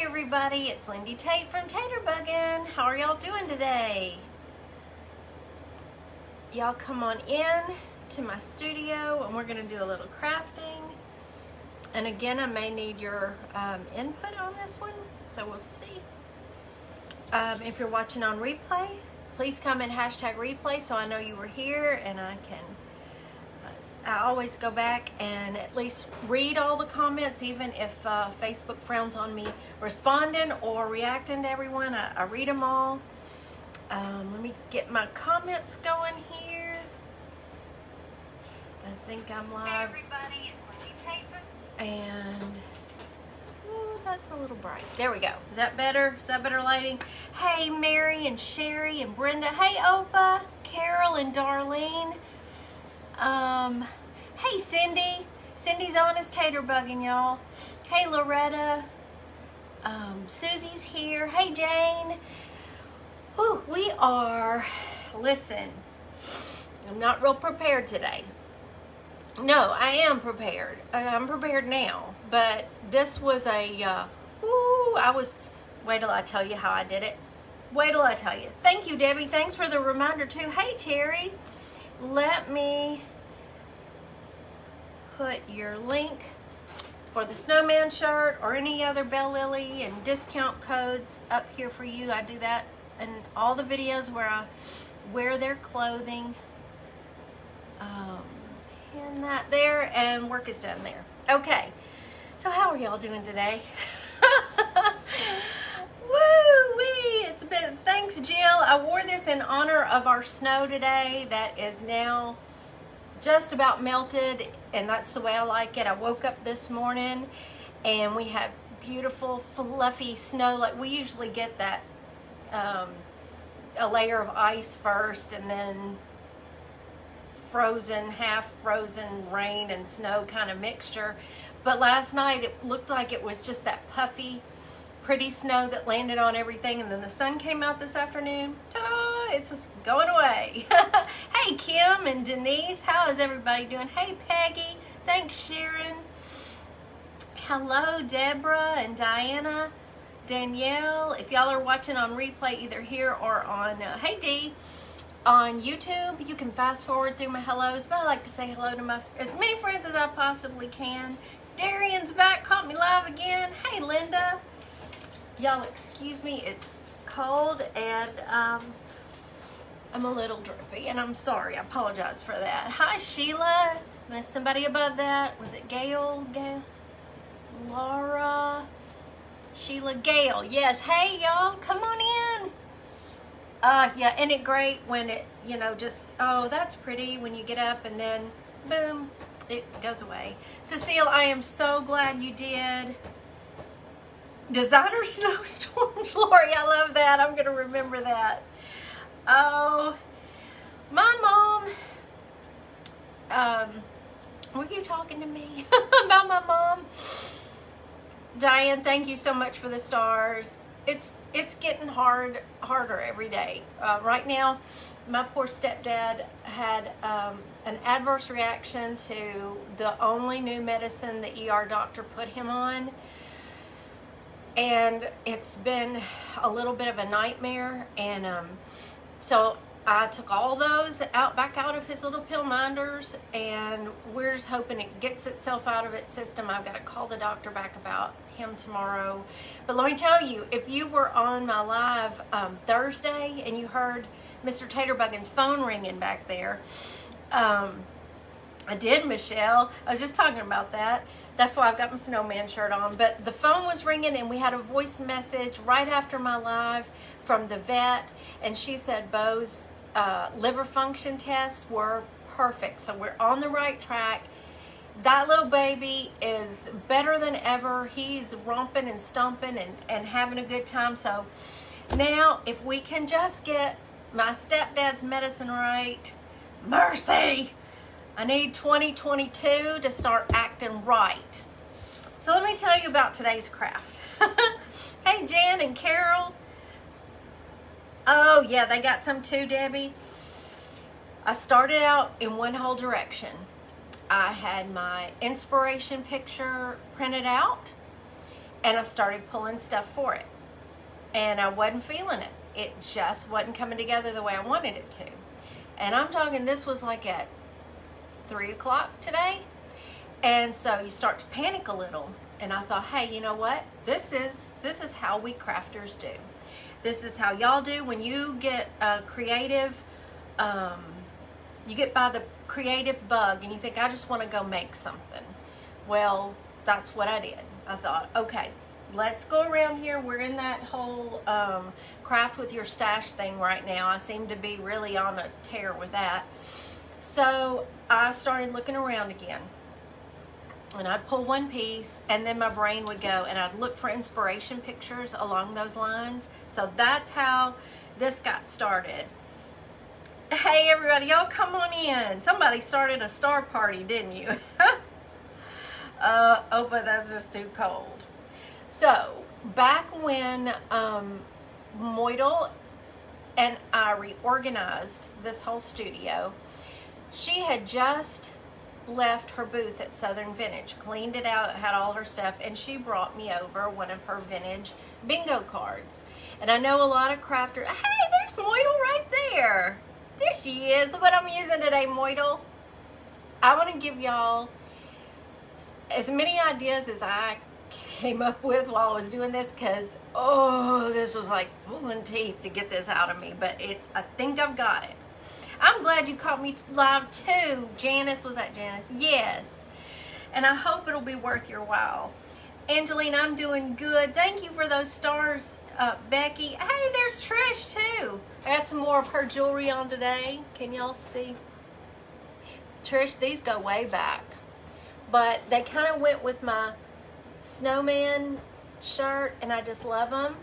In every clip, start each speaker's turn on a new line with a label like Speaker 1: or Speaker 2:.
Speaker 1: everybody, it's Lindy Tate from Taterbuggin. How are y'all doing today? Y'all come on in to my studio and we're going to do a little crafting. And again, I may need your input on this one, so we'll see. If you're watching on replay, please comment hashtag replay so I know you were here and I always go back and at least read all the comments, even if Facebook frowns on me responding or reacting to everyone. I read them all. Let me get my comments going here. I think I'm live. Hey everybody, it's Lindy Tate. And ooh, that's a little bright. There we go. Is that better? Is that better lighting? Hey Mary and Sherry and Brenda. Hey Opa, Carol and Darlene. Hey Cindy. Cindy's Honest Taterbuggin, y'all. Hey Loretta. Susie's here. Hey Jane. Whew, we are, listen, I'm not real prepared today. No, I am prepared. I'm prepared now, but this was wait till I tell you how I did it. Wait till I tell you. Thank you, Debbie. Thanks for the reminder too. Hey Terry, let me put your link for the snowman shirt or any other Bell Lily and discount codes up here for you. I do that in all the videos where I wear their clothing. And that there, and work is done there. Okay, so how are y'all doing today? Woo-wee! It's been, thanks Jill. I wore this in honor of our snow today that is now just about melted, and that's the way I like it. I woke up this morning and we had beautiful fluffy snow. Like we usually get that a layer of ice first and then frozen, half frozen rain and snow kind of mixture. But last night it looked like it was just that puffy, pretty snow that landed on everything, and then the sun came out this afternoon. Ta-da! It's just going away. Hey Kim and Denise, how is everybody doing? Hey Peggy, thanks Sharon. Hello Deborah and Diana, Danielle. If y'all are watching on replay either here or on, hey Dee, on YouTube, you can fast forward through my hellos, but I like to say hello to as many friends as I possibly can. Darian's back, caught me live again. Hey Linda. Y'all excuse me, it's cold and I'm a little drippy and I'm sorry. I apologize for that. Hi Sheila. Was somebody above that? Was it Gail? Laura? Sheila? Gail. Yes. Hey y'all, come on in. Yeah, isn't it great when it, just, oh, that's pretty when you get up and then boom, it goes away. Cecile, I am so glad you did. Designer snowstorms, Lori, I love that. I'm going to remember that. Oh, my mom, were you talking to me about my mom? Diane, thank you so much for the stars. It's getting harder every day. Right now, my poor stepdad had an adverse reaction to the only new medicine the ER doctor put him on. And it's been a little bit of a nightmare. And so I took all those back out of his little pill minders, and we're just hoping it gets itself out of its system. I've got to call the doctor back about him tomorrow. But let me tell you, if you were on my live Thursday and you heard Mr. Taterbuggin's phone ringing back there, I did, Michelle. I was just talking about that. That's why I've got my snowman shirt on. But the phone was ringing and we had a voice message right after my live from the vet, and she said Bo's liver function tests were perfect. So we're on the right track. That little baby is better than ever. He's romping and stomping and having a good time. So now if we can just get my stepdad's medicine right, mercy, I need 2022 to start acting right. So let me tell you about today's craft. Hey Jan and Carol. Oh yeah, they got some too, Debbie. I started out in one whole direction. I had my inspiration picture printed out and I started pulling stuff for it. And I wasn't feeling it. It just wasn't coming together the way I wanted it to. And I'm talking, this was like at 3 o'clock today. And so you start to panic a little. And I thought, hey, you know what? This is how we crafters do. This is how y'all do when you get a creative, you get by the creative bug and you think, I just want to go make something. Well, that's what I did. I thought, okay, let's go around here. We're in that whole craft with your stash thing right now. I seem to be really on a tear with that. So I started looking around again. And I'd pull one piece, and then my brain would go, and I'd look for inspiration pictures along those lines. So that's how this got started. Hey everybody, y'all come on in. Somebody started a star party, didn't you? Oh, but that's just too cold. So back when Moidle and I reorganized this whole studio, she had just left her booth at Southern Vintage, cleaned it out, had all her stuff, and she brought me over one of her vintage bingo cards. And I know a lot of crafters. Hey, there's Moidle right there. There she is. Look what I'm using today, Moidle. I want to give y'all as many ideas as I came up with while I was doing this, because this was like pulling teeth to get this out of me, but I think I've got it. I'm glad you caught me live too. Janice, was that Janice? Yes. And I hope it'll be worth your while. Angeline, I'm doing good. Thank you for those stars, Becky. Hey, there's Trish too. I got some more of her jewelry on today. Can y'all see? Trish, these go way back. But they kind of went with my snowman shirt, and I just love them.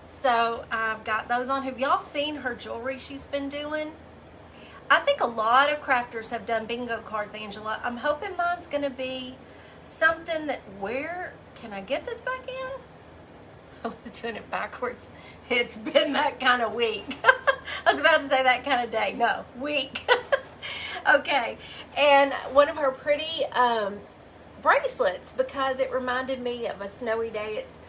Speaker 1: So I've got those on. Have y'all seen her jewelry she's been doing? I think a lot of crafters have done bingo cards, Angela. I'm hoping mine's going to be something that, where can I get this back in? I was doing it backwards. It's been that kind of week. I was about to say that kind of day. No, week. Okay. And one of her pretty bracelets, because it reminded me of a snowy day. It's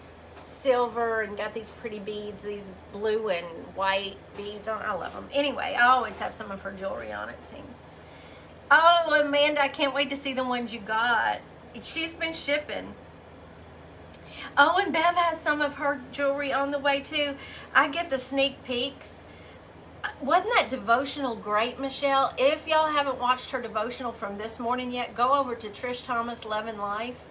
Speaker 1: silver and got these pretty beads, these blue and white beads on. I love them. Anyway, I always have some of her jewelry on, it seems. Oh, Amanda, I can't wait to see the ones you got. She's been shipping. Oh, and Bev has some of her jewelry on the way too. I get the sneak peeks. Wasn't that devotional great, Michelle? If y'all haven't watched her devotional from this morning yet, go over to Trish Thomas Love and Life.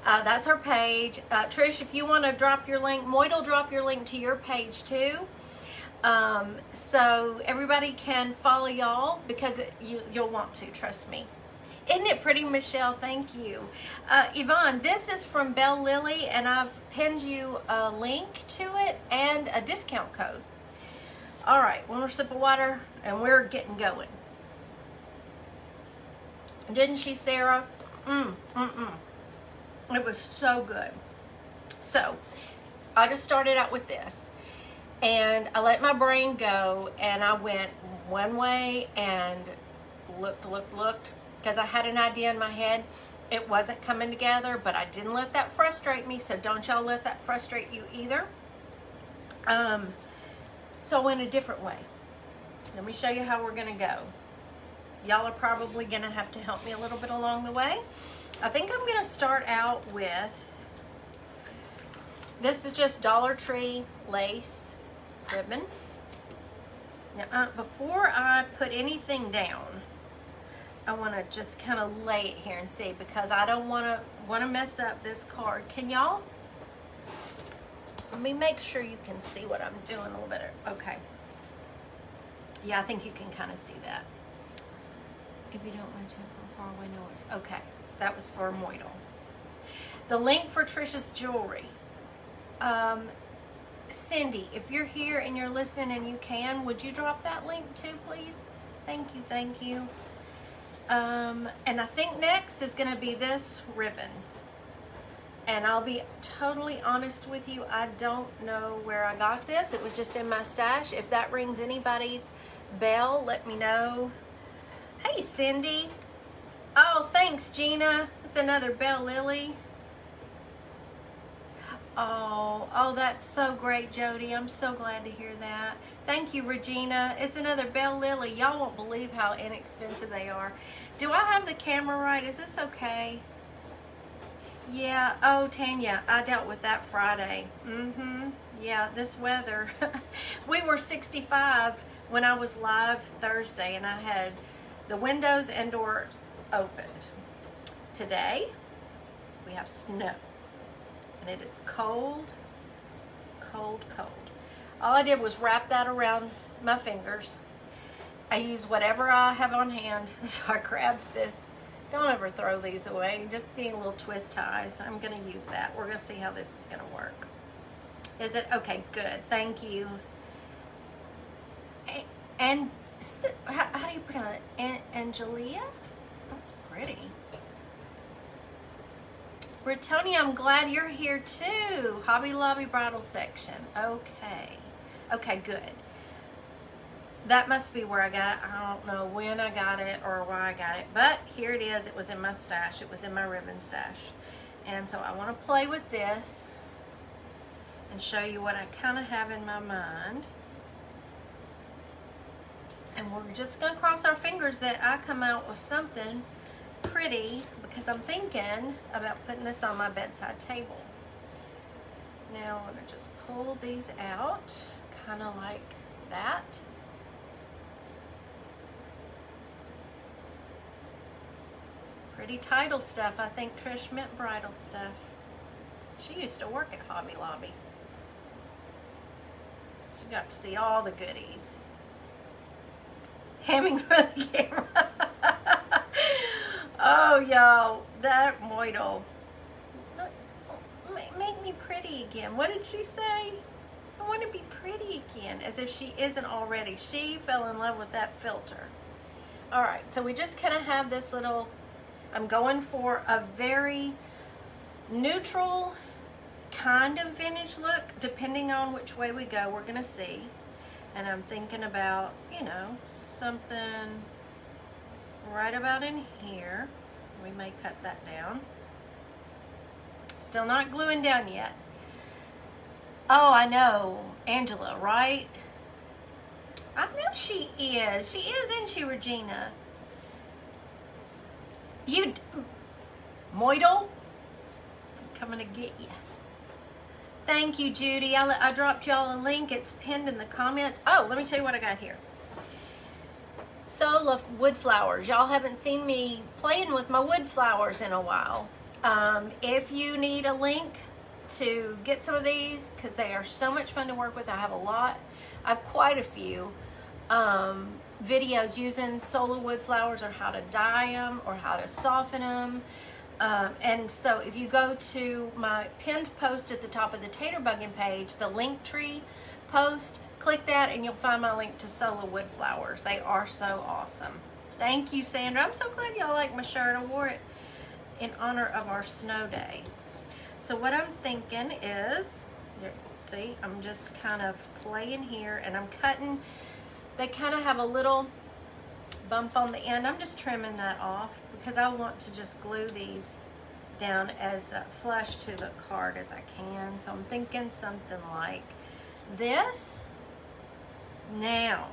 Speaker 1: That's her page. Trish, if you want to drop your link, Moidle will drop your link to your page too. So everybody can follow y'all, because you'll want to, trust me. Isn't it pretty, Michelle? Thank you. Yvonne, this is from Belle Lily, and I've pinned you a link to it and a discount code. All right, one more sip of water, and we're getting going. Didn't she, Sarah? It was so good. So I just started out with this, and I let my brain go, and I went one way and looked, because I had an idea in my head. It wasn't coming together, but I didn't let that frustrate me, so don't y'all let that frustrate you either. So I went a different way. Let me show you how we're gonna go. Y'all are probably gonna have to help me a little bit along the way. I think I'm gonna start out with, this is just Dollar Tree lace ribbon. Now, before I put anything down, I wanna just kind of lay it here and see, because I don't wanna mess up this card. Can y'all? Let me make sure you can see what I'm doing a little better. Okay. Yeah, I think you can kind of see that. If you don't want to go far away, no worries. Okay, that was for Moidle. The link for Trisha's jewelry. Cindy, if you're here and you're listening and you can, would you drop that link too, please? Thank you, thank you. And I think next is going to be this ribbon. And I'll be totally honest with you, I don't know where I got this. It was just in my stash. If that rings anybody's bell, let me know. Hey, Cindy. Oh, thanks, Gina. That's another Belle Lily. Oh, that's so great, Jody. I'm so glad to hear that. Thank you, Regina. It's another Bell Lily. Y'all won't believe how inexpensive they are. Do I have the camera right? Is this okay? Yeah. Oh, Tanya, I dealt with that Friday. Yeah, this weather. We were 65 when I was live Thursday, and I had the windows and doors opened. Today, we have snow. And it is cold, cold, cold. All I did was wrap that around my fingers. I use whatever I have on hand. So I grabbed this. Don't ever throw these away. Just need little twist ties. I'm going to use that. We're going to see how this is going to work. Is it? Okay, good. Thank you. And how do you pronounce it? Angelia? That's pretty. Britonia, I'm glad you're here too. Hobby Lobby bridal section. Okay, good. That must be where I got it. I don't know when I got it or why I got it, but here it is. It was in my stash. It was in my ribbon stash. And so I want to play with this and show you what I kind of have in my mind. And we're just going to cross our fingers that I come out with something pretty, because I'm thinking about putting this on my bedside table. Now I'm going to just pull these out, kind of like that. Pretty title stuff. I think Trish meant bridal stuff. She used to work at Hobby Lobby. She got to see all the goodies. Hemming for the camera. Oh, y'all, that Moidle. Make me pretty again. What did she say? I want to be pretty again. As if she isn't already. She fell in love with that filter. All right, so we just kind of have this little, I'm going for a very neutral kind of vintage look, depending on which way we go, we're going to see. And I'm thinking about, you know, something right about in here. We may cut that down. Still not gluing down yet. Oh, I know. Angela, right? I know she is. She is, isn't she, Regina? Moidle? I'm coming to get you. Thank you, Judy. I dropped y'all a link. It's pinned in the comments. Oh, let me tell you what I got here. Sola wood flowers. Y'all haven't seen me playing with my wood flowers in a while. If you need a link to get some of these, because they are so much fun to work with, I have a lot. I have quite a few videos using Sola wood flowers, or how to dye them, or how to soften them. And so if you go to my pinned post at the top of the Tater Buggin page, the Linktree post, click that and you'll find my link to Sola wood flowers. They are so awesome. Thank you, Sandra. I'm so glad y'all like my shirt. I wore it in honor of our snow day. So what I'm thinking is, see, I'm just kind of playing here, and I'm cutting. They kind of have a little bump on the end. I'm just trimming that off because I want to just glue these down as flush to the card as I can. So I'm thinking something like this. Now,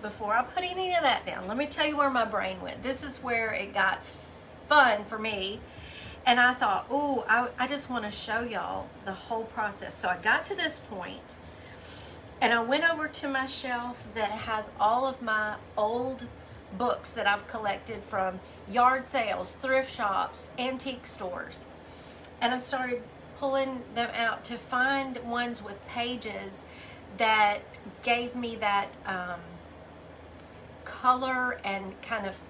Speaker 1: before I put any of that down, let me tell you where my brain went. This is where it got fun for me. And I thought, oh, I just want to show y'all the whole process. So I got to this point, and I went over to my shelf that has all of my old books that I've collected from yard sales, thrift shops, antique stores. And I started pulling them out to find ones with pages that gave me that color and kind of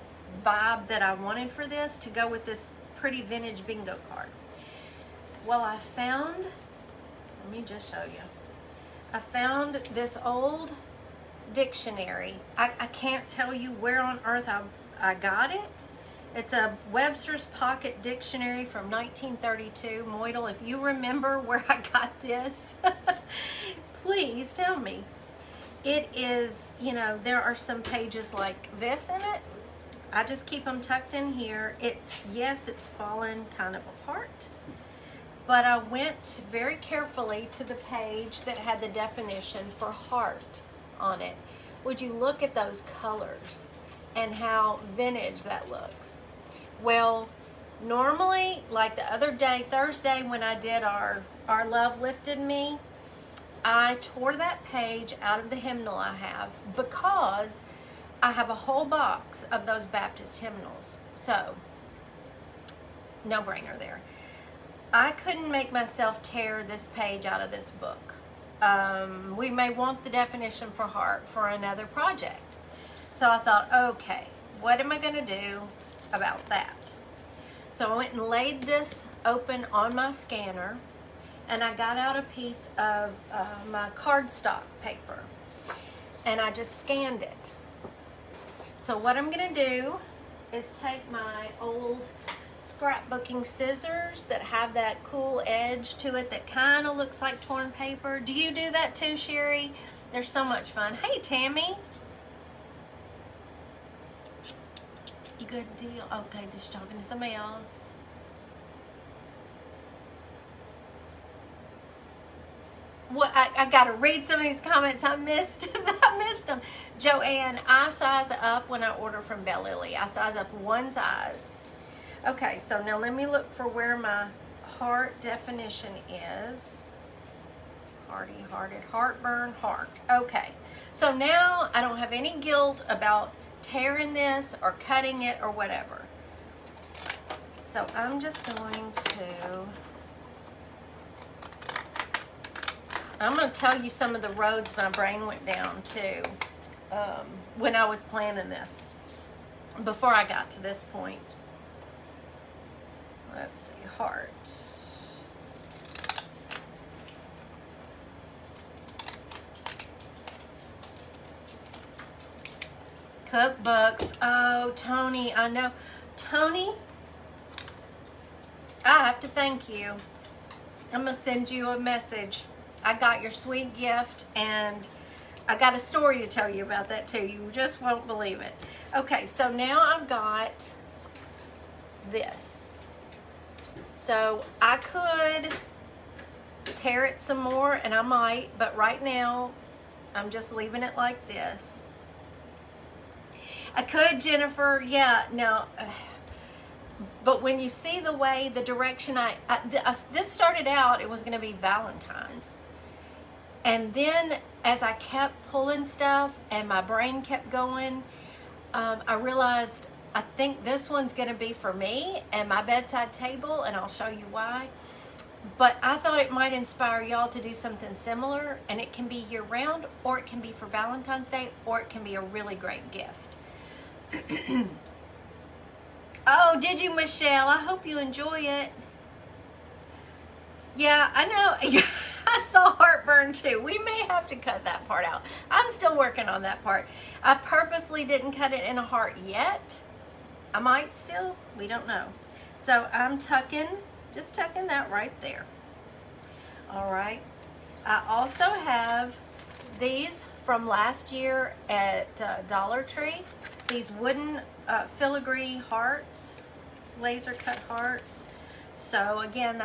Speaker 1: vibe that I wanted for this to go with this pretty vintage bingo card. Well, I found, let me just show you. I found this old dictionary. I can't tell you where on earth I got it. It's a Webster's Pocket Dictionary from 1932. Moidle, if you remember where I got this, please tell me. It is, you know, there are some pages like this in it. I just keep them tucked in here. Yes, it's fallen kind of apart. but I went very carefully to the page that had the definition for heart on it. Would you look at those colors and how vintage that looks? Well, normally, like the other day, Thursday, when I did our Love Lifted Me, I tore that page out of the hymnal I have because I have a whole box of those Baptist hymnals. So, no brainer there. I couldn't make myself tear this page out of this book. We may want the definition for heart for another project. So I thought, okay, what am I going to do about that? So I went and laid this open on my scanner, and I got out a piece of my cardstock paper, and I just scanned it. So what I'm going to do is take my old scrapbooking scissors that have that cool edge to it that kind of looks like torn paper. Do you do that too, Sherry? They're so much fun. Hey, Tammy. Good deal. Okay, just talking to somebody else. What? I got to read some of these comments. I missed them. Joanne, I size up when I order from Bell Lily. I size up one size. Okay, so now let me look for where my heart definition is. Hearty, hearted, heartburn, heart. Okay, so now I don't have any guilt about tearing this or cutting it or whatever. So I'm just going to tell you some of the roads my brain went down to when I was planning this, before I got to this point. Let's see, heart. Cookbooks. Oh, Tony, I know. Tony, I have to thank you. I'm going to send you a message. I got your sweet gift, and I got a story to tell you about that too. You just won't believe it. Okay, so now I've got this. So I could tear it some more, and I might, but right now I'm just leaving it like this. I could, Jennifer, yeah, no. But when you see the way, the direction this started out, it was going to be Valentine's. And then as I kept pulling stuff and my brain kept going, I realized I think this one's going to be for me and my bedside table, and I'll show you why. But I thought it might inspire y'all to do something similar, and it can be year-round, or it can be for Valentine's Day, or it can be a really great gift. Oh, did you, Michelle? I hope you enjoy it. Yeah, I know. I saw heartburn too. We may have to cut that part out. I'm still working on that part. I purposely didn't cut it in a heart yet. I might still. We don't know. So I'm just tucking that right there. All right. I also have these from last year at Dollar Tree. These wooden filigree hearts, laser cut hearts. So again,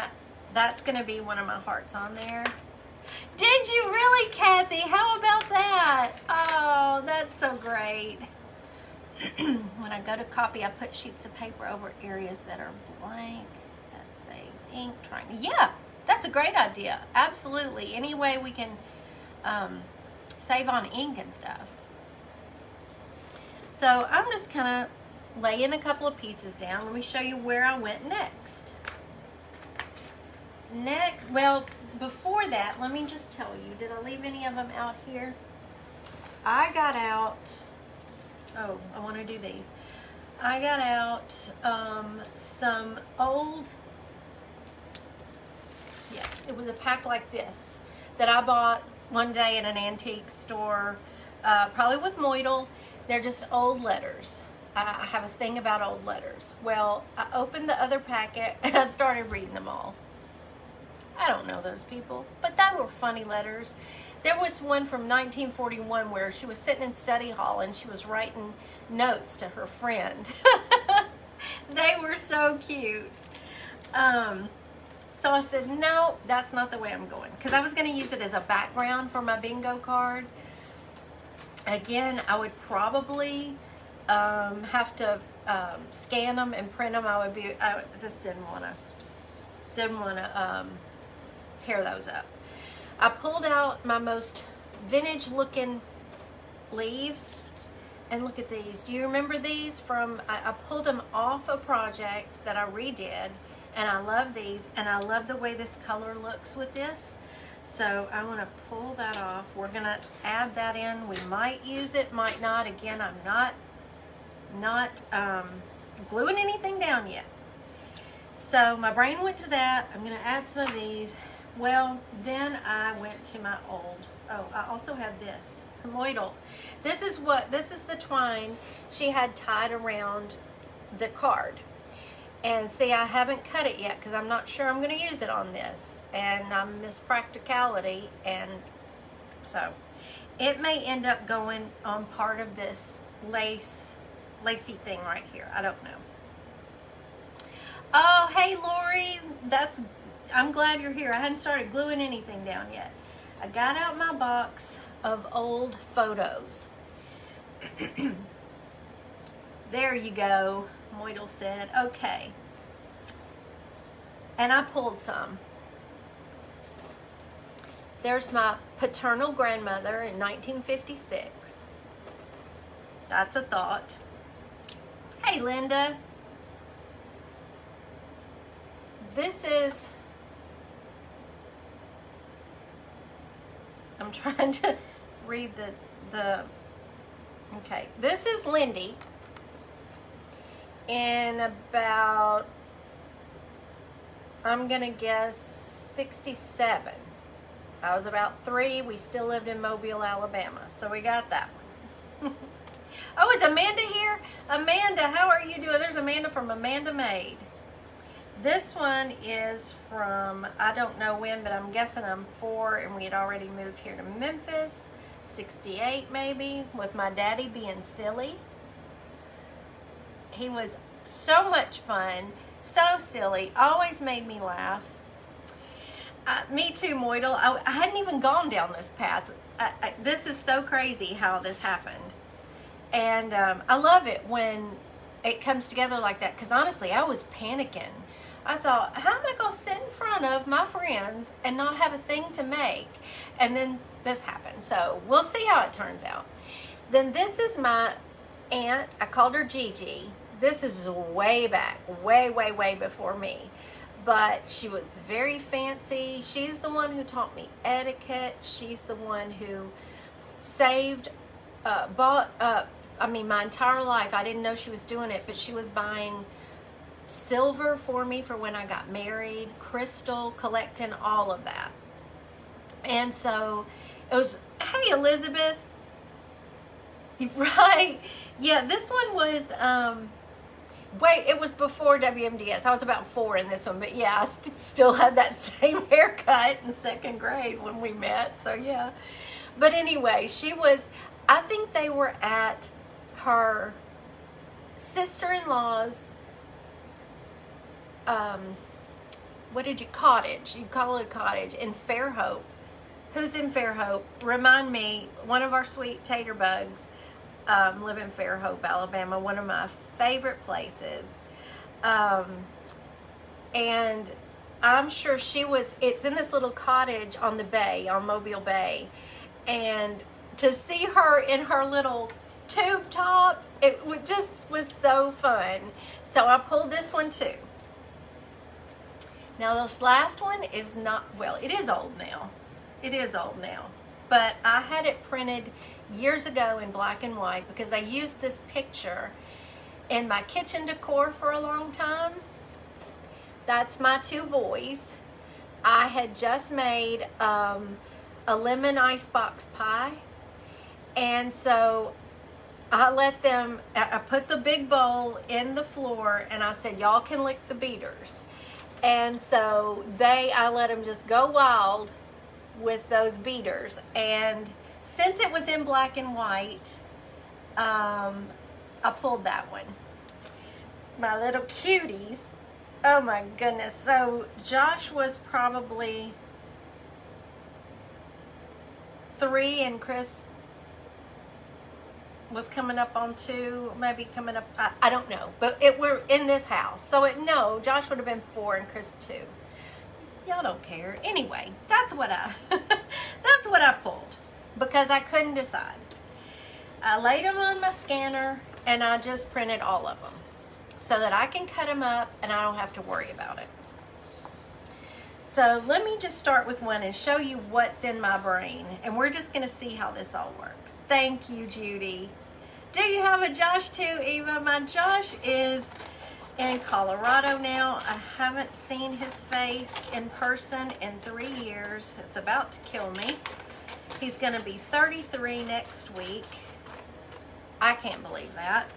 Speaker 1: that's going to be one of my hearts on there. Did you really, Kathy? How about that? Oh, that's so great. When I go to copy, I put sheets of paper over areas that are blank. That saves ink. Yeah, that's a great idea. Absolutely. Any way we can save on ink and stuff. So I'm just kind of laying a couple of pieces down. Let me show you where I went next. Well, before that, let me just tell you, did I leave any of them out here? I got out, I want to do these. I got out some old, it was a pack like this that I bought one day in an antique store, probably with Moidle. They're just old letters. I have a thing about old letters. Well, I opened the other packet and I started reading them all. I don't know those people, but they were funny letters. There was one from 1941 where she was sitting in study hall and she was writing notes to her friend. They were so cute. So I said, no, that's not the way I'm going. Because I was going to use it as a background for my bingo card. Again, I would probably have to scan them and print them. I just didn't want to tear those up. I pulled out my most vintage looking leaves, and look at these. Do you remember these from, I pulled them off a project that I redid, and I love these, and I love the way this color looks with this. So I want to pull that off. We're going to add that in. We might use it, might not. Again, I'm not gluing anything down yet. So my brain went to that. I'm going to add some of these. Well, then I went to my old, I also have this, Moidle. This is the twine she had tied around the card. And see, I haven't cut it yet because I'm not sure I'm going to use it on this. And I miss practicality, and so it may end up going on part of this lacy thing right here. I don't know. Oh, hey Lori, I'm glad you're here. I hadn't started gluing anything down yet. I got out my box of old photos. There you go, Moidle said. Okay. And I pulled some. There's my paternal grandmother in 1956. That's a thought. Hey, Linda. This is, I'm trying to read okay. This is Lindy in about, I'm going to guess 67. I was about 3. We still lived in Mobile, Alabama. So we got that one. Oh, is Amanda here? Amanda, how are you doing? There's Amanda from Amanda Made. This one is from, I don't know when, but I'm guessing I'm 4, and we had already moved here to Memphis. 68 maybe, with my daddy being silly. He was so much fun, so silly, always made me laugh. Me too, Moidle. I hadn't even gone down this path. This is so crazy how this happened. And I love it when it comes together like that, because honestly, I was panicking. I thought, how am I going to sit in front of my friends and not have a thing to make? And then this happened. So we'll see how it turns out. Then this is my aunt. I called her Gigi. This is way back, way before me. But she was very fancy. She's the one who taught me etiquette. She's the one who saved, bought up, my entire life. I didn't know she was doing it, but she was buying silver for me for when I got married, crystal, collecting all of that. And so it was, hey, Elizabeth. Right. Yeah, this one was, it was before WMDS. I was about 4 in this one, but yeah, I still had that same haircut in 2nd grade when we met, so yeah. But anyway, she was, I think they were at her sister-in-law's, cottage, you call it a cottage, in Fairhope. Who's in Fairhope? Remind me, one of our sweet tater bugs live in Fairhope, Alabama, one of my favorite places. And I'm sure it's in this little cottage on the bay, on Mobile Bay. And to see her in her little tube top, it just was so fun. So I pulled this one too. Now this last one is not, well, it is old now. It is old now. But I had it printed years ago in black and white because I used this picture in my kitchen decor for a long time. That's my 2 boys. I had just made a lemon icebox pie. And so I let them, I put the big bowl in the floor and I said, y'all can lick the beaters. And so I let them just go wild with those beaters. And since it was in black and white, I pulled that one. My little cuties. Oh my goodness. So Josh was probably 3 and Chris was coming up on 2, maybe coming up, I don't know, but we're in this house. So no, Josh would have been 4 and Chris 2. Y'all don't care. Anyway, that's what I that's what I pulled because I couldn't decide. I laid them on my scanner and I just printed all of them so that I can cut them up and I don't have to worry about it. So let me just start with one and show you what's in my brain. And we're just going to see how this all works. Thank you, Judy. Do you have a Josh too, Eva? My Josh is in Colorado now. I haven't seen his face in person in 3 years. It's about to kill me. He's going to be 33 next week. I can't believe that.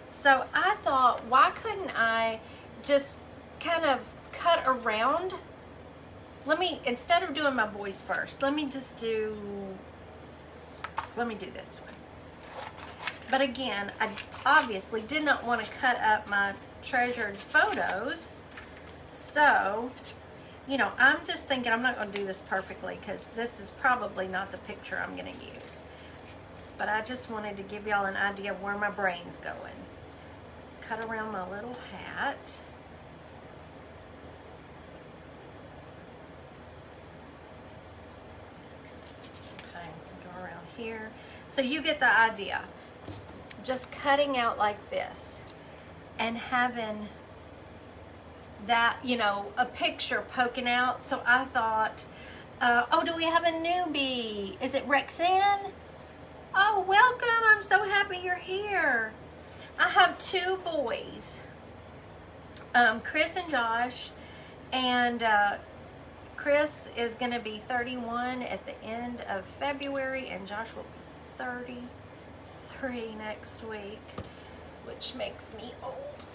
Speaker 1: So I thought, why couldn't I just kind of cut around? Instead of doing my boys first, let me do this one. But again, I obviously did not want to cut up my treasured photos. So, I'm just thinking I'm not going to do this perfectly because this is probably not the picture I'm going to use. But I just wanted to give y'all an idea of where my brain's going. Cut around my little hat. Okay, go around here. So you get the idea. Just cutting out like this and having that, a picture poking out. So I thought, oh, do we have a newbie? Is it Rexanne? Oh, welcome. I'm so happy you're here. I have 2 boys, Chris and Josh, and Chris is going to be 31 at the end of February, and Josh will be 33 next week, which makes me old.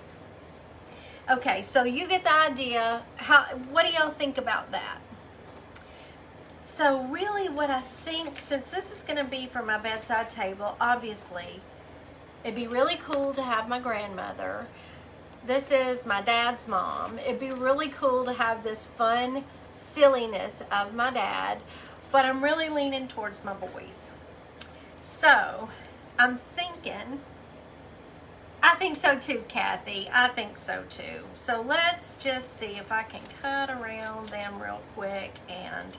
Speaker 1: Okay, so you get the idea. What do y'all think about that? So really what I think, since this is going to be for my bedside table, obviously, it'd be really cool to have my grandmother. This is my dad's mom. It'd be really cool to have this fun silliness of my dad, but I'm really leaning towards my boys. So I'm thinking, I think so too, Kathy. I think so too. So let's just see if I can cut around them real quick. And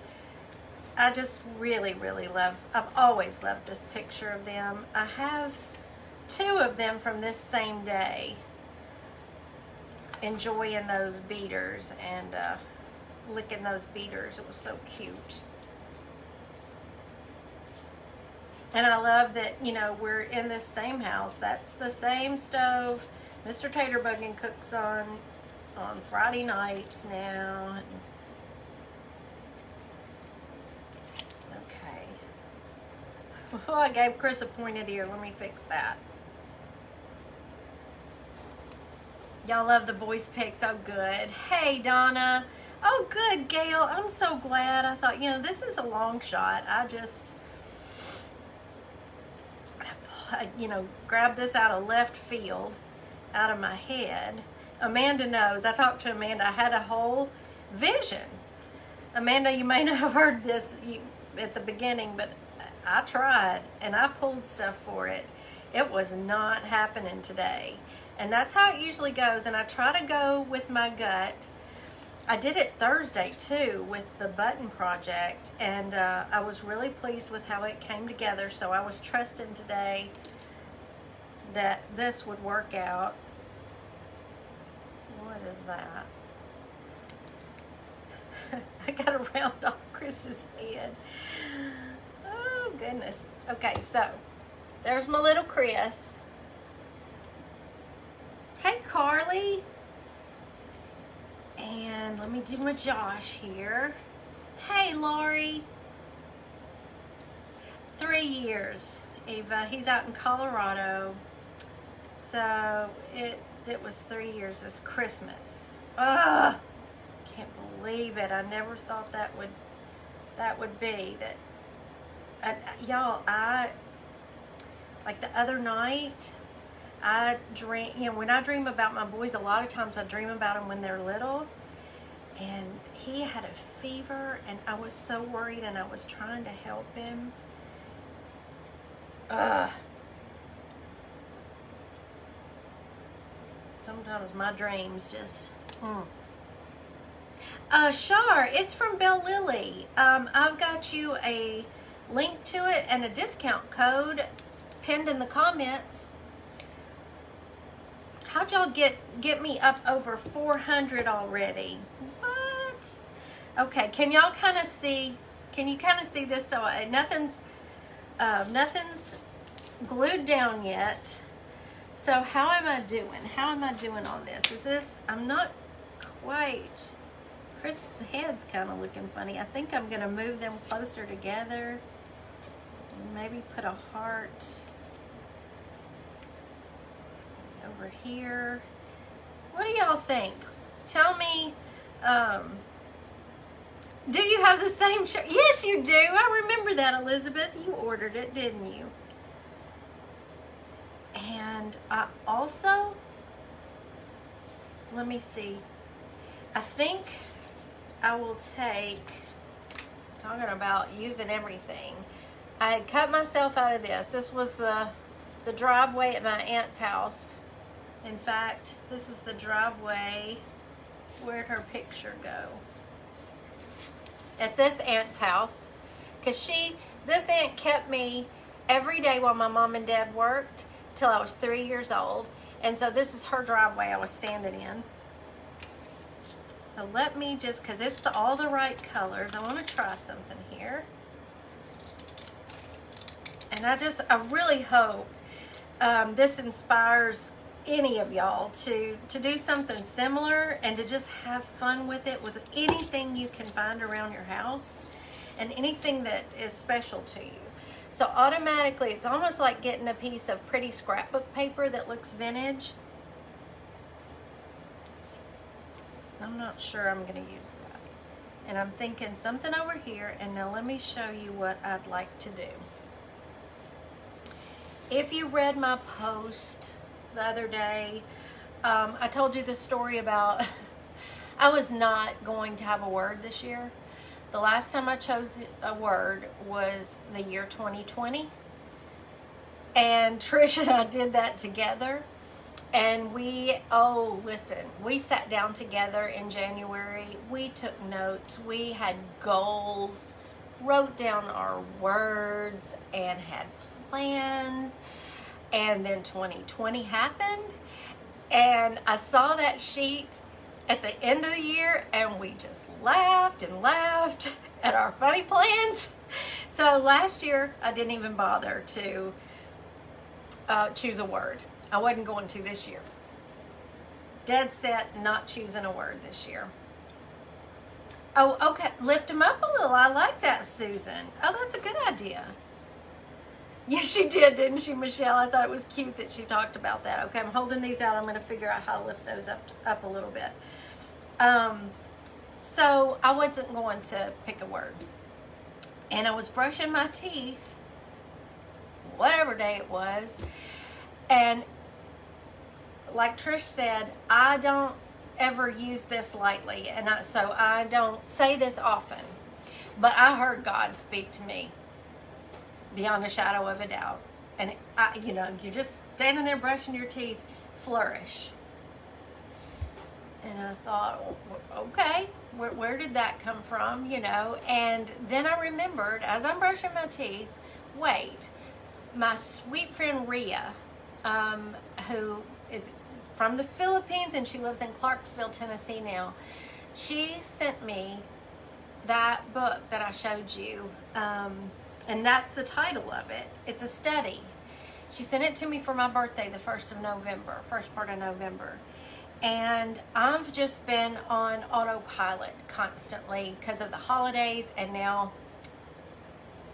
Speaker 1: I just really, really I've always loved this picture of them. I have 2 of them from this same day, enjoying those beaters and licking those beaters. It was so cute. And I love that, we're in this same house. That's the same stove Mr. Taterbuggin cooks on Friday nights now. Okay. Oh, I gave Chris a pointed ear. Let me fix that. Y'all love the voice pics. Oh, good. Hey, Donna. Oh, good, Gail. I'm so glad. I thought, this is a long shot. I just, grabbed this out of left field, out of my head. Amanda knows. I talked to Amanda. I had a whole vision. Amanda, you may not have heard this at the beginning, but I tried and I pulled stuff for it. It was not happening today. And that's how it usually goes. And I try to go with my gut. I did it Thursday too with the button project, and I was really pleased with how it came together. So I was trusting today that this would work out. What is that? I got to round off Chris's head. Oh goodness. Okay, so there's my little Chris. Hey, Carly. And let me do my Josh here. Hey, Lori. 3 years, Eva. He's out in Colorado. So it was 3 years this Christmas. Ugh, can't believe it. I never thought that would be that. Y'all, like the other night, I dream, when I dream about my boys, a lot of times I dream about them when they're little. And he had a fever, and I was so worried, and I was trying to help him. Sometimes my dreams just... Shar, it's from Bell Lily. I've got you a link to it and a discount code pinned in the comments. How'd y'all get me up over 400 already? What? Okay, can y'all kind of see? Can you kind of see this? So nothing's glued down yet. So how am I doing? How am I doing on this? Is this? I'm not quite. Chris's head's kind of looking funny. I think I'm gonna move them closer together. Maybe put a heart over here. What do y'all think? Tell me, do you have the same shirt? Yes, you do. I remember that, Elizabeth. You ordered it, didn't you? And I also, let me see. I think I will take, talking about using everything. I had cut myself out of this. This was the driveway at my aunt's house. In fact, this is the driveway. Where'd her picture go? At this aunt's house. Because this aunt kept me every day while my mom and dad worked till I was 3 years old. And so this is her driveway I was standing in. So let me just, because it's all the right colors, I want to try something here. And I really hope this inspires any of y'all to do something similar and to just have fun with it, with anything you can find around your house and anything that is special to you. So automatically, it's almost like getting a piece of pretty scrapbook paper that looks vintage. I'm not sure I'm going to use that. And I'm thinking something over here, and now let me show you what I'd like to do. If you read my post the other day, I told you the story about I was not going to have a word this year. The last time I chose a word was the year 2020. And Trish and I did that together. And we sat down together in January. We took notes. We had goals, wrote down our words, and had plans. And then 2020 happened. And I saw that sheet at the end of the year, and we just laughed and laughed at our funny plans. So last year, I didn't even bother to choose a word. I wasn't going to this year. Dead set, not choosing a word this year. Oh, okay. Lift them up a little. I like that, Susan. Oh, that's a good idea. Yes, she did, didn't she, Michelle? I thought it was cute that she talked about that. Okay, I'm holding these out. I'm going to figure out how to lift those up a little bit. So I wasn't going to pick a word. And I was brushing my teeth, whatever day it was. And like Trish said, I don't ever use this lightly. And so I don't say this often. But I heard God speak to me beyond a shadow of a doubt. And you're just standing there brushing your teeth, flourish. And I thought, okay, where did that come from, And then I remembered, as I'm brushing my teeth, wait, my sweet friend Rhea, who is from the Philippines, and she lives in Clarksville, Tennessee now, she sent me that book that I showed you, and that's the title of it. It's a study. She sent it to me for my birthday, the 1st of November, first part of November. And I've just been on autopilot constantly because of the holidays and now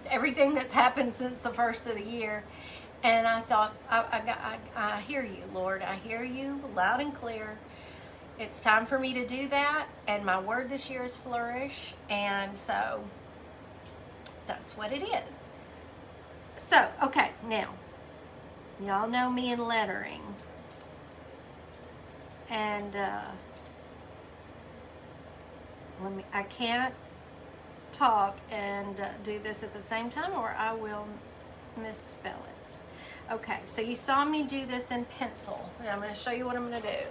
Speaker 1: everything that's happened since the first of the year. And I thought, I hear you, Lord. I hear you loud and clear. It's time for me to do that. And my word this year is flourish. And so that's what it is. So, okay, now Y'all know me in lettering. And I can't talk and do this at the same time, or I will misspell it. Okay, so you saw me do this in pencil, and I'm going to show you what I'm going to do.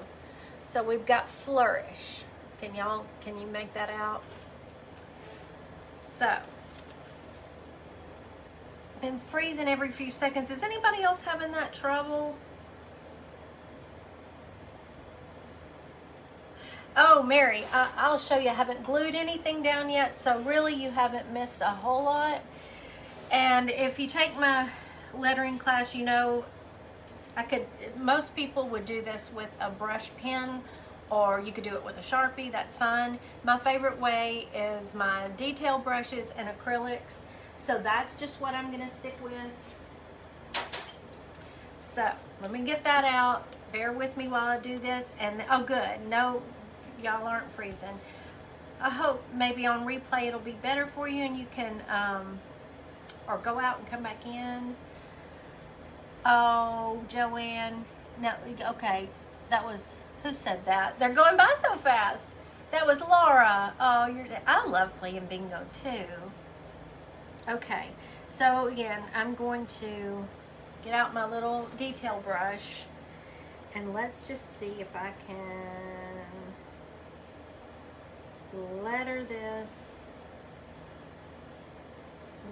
Speaker 1: So we've got flourish. Can you make that out? So, been freezing every few seconds. Is anybody else having that trouble? Oh, Mary, I'll show you. I haven't glued anything down yet, so really you haven't missed a whole lot. And if you take my lettering class, you know, most people would do this with a brush pen, or you could do it with a Sharpie, that's fine. My favorite way is my detail brushes and acrylics. So that's just what I'm gonna stick with. So let me get that out. Bear with me while I do this. And oh good, no, y'all aren't freezing. I hope maybe on replay it'll be better for you and you can, or go out and come back in. Oh, Joanne, no, okay, that was, who said that? They're going by so fast. That was Laura. Oh, I love playing bingo too. Okay, so again, I'm going to get out my little detail brush and let's just see if I can letter this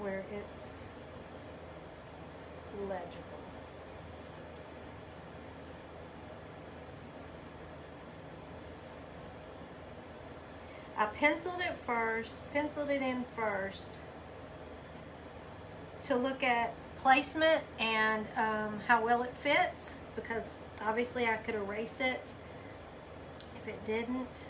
Speaker 1: where it's legible. I penciled it in first to look at placement and how well it fits, because obviously I could erase it if it didn't.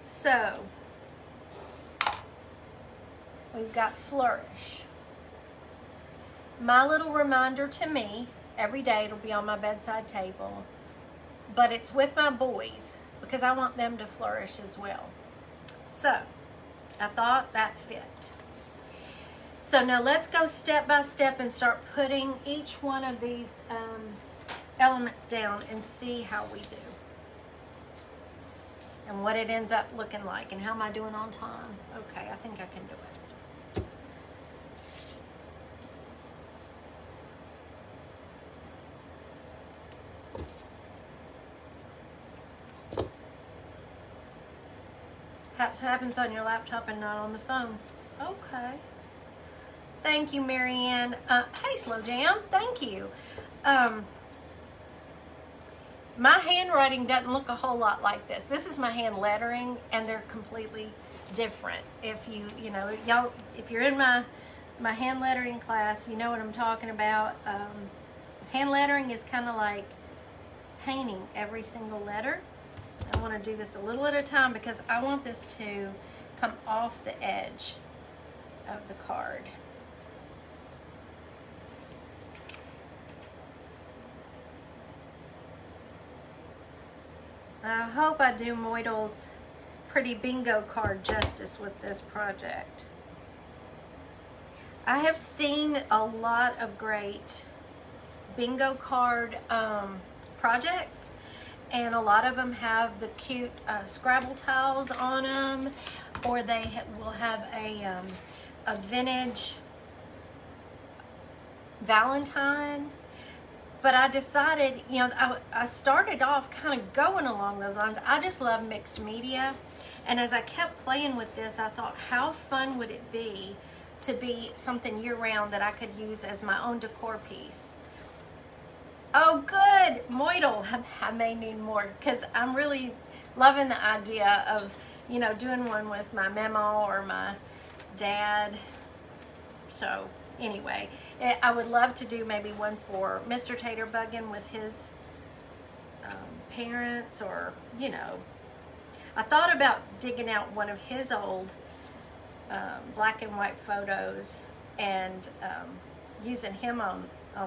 Speaker 1: So, we've got flourish. My little reminder to me, every day it'll be on my bedside table, but it's with my boys because I want them to flourish as well. So, I thought that fit. So now let's go step by step and start putting each one of these elements down and see how we do. And what it ends up looking like. And how am I doing on time? Okay, I think I can do it. Perhaps happens on your laptop and not on the phone. Okay. Thank you, Marianne. Hey, Slow Jam. Thank you. My handwriting doesn't look a whole lot like this. This is my hand lettering, and they're completely different. If y'all, if you're in my hand lettering class, you know what I'm talking about. Hand lettering is kind of like painting every single letter. I want to do this a little at a time because I want this to come off the edge of the card. I hope I do Moidle's pretty bingo card justice with this project. I have seen a lot of great bingo card projects, and a lot of them have the cute Scrabble tiles on them, or they will have a vintage Valentine. But I decided, I started off kind of going along those lines. I just love mixed media. And as I kept playing with this, I thought, how fun would it be to be something year-round that I could use as my own decor piece? Oh, good. Moidle. I may need more because I'm really loving the idea of, doing one with my memo or my dad. So anyway, I would love to do maybe one for Mr. Tater Buggin with his parents, or I thought about digging out one of his old black and white photos and using him on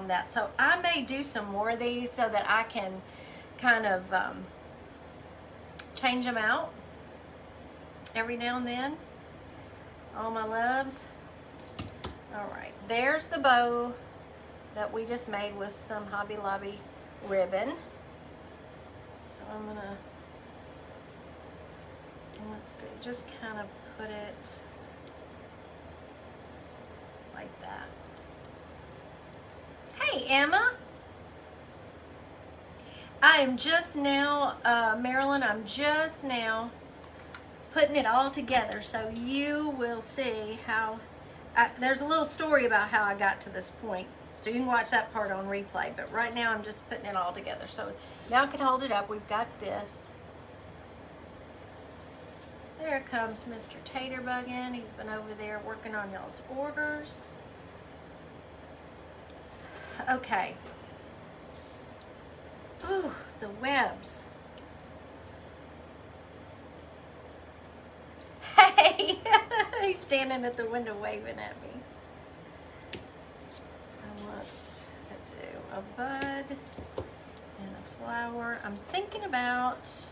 Speaker 1: that. So I may do some more of these so that I can kind of change them out every now and then. All my loves. All right, there's the bow that we just made with some Hobby Lobby ribbon. So I'm gonna, let's see, just kind of put it like that. Hey, Emma. I am just now, Marilyn, I'm just now putting it all together, so you will see how, there's a little story about how I got to this point, so you can watch that part on replay, but right now I'm just putting it all together. So now I can hold it up. We've got this. There comes Mr. Taterbug in. He's been over there working on y'all's orders. Okay. Ooh, the webs. Hey, he's standing at the window waving at me. I want to do a bud and a flower. I'm thinking about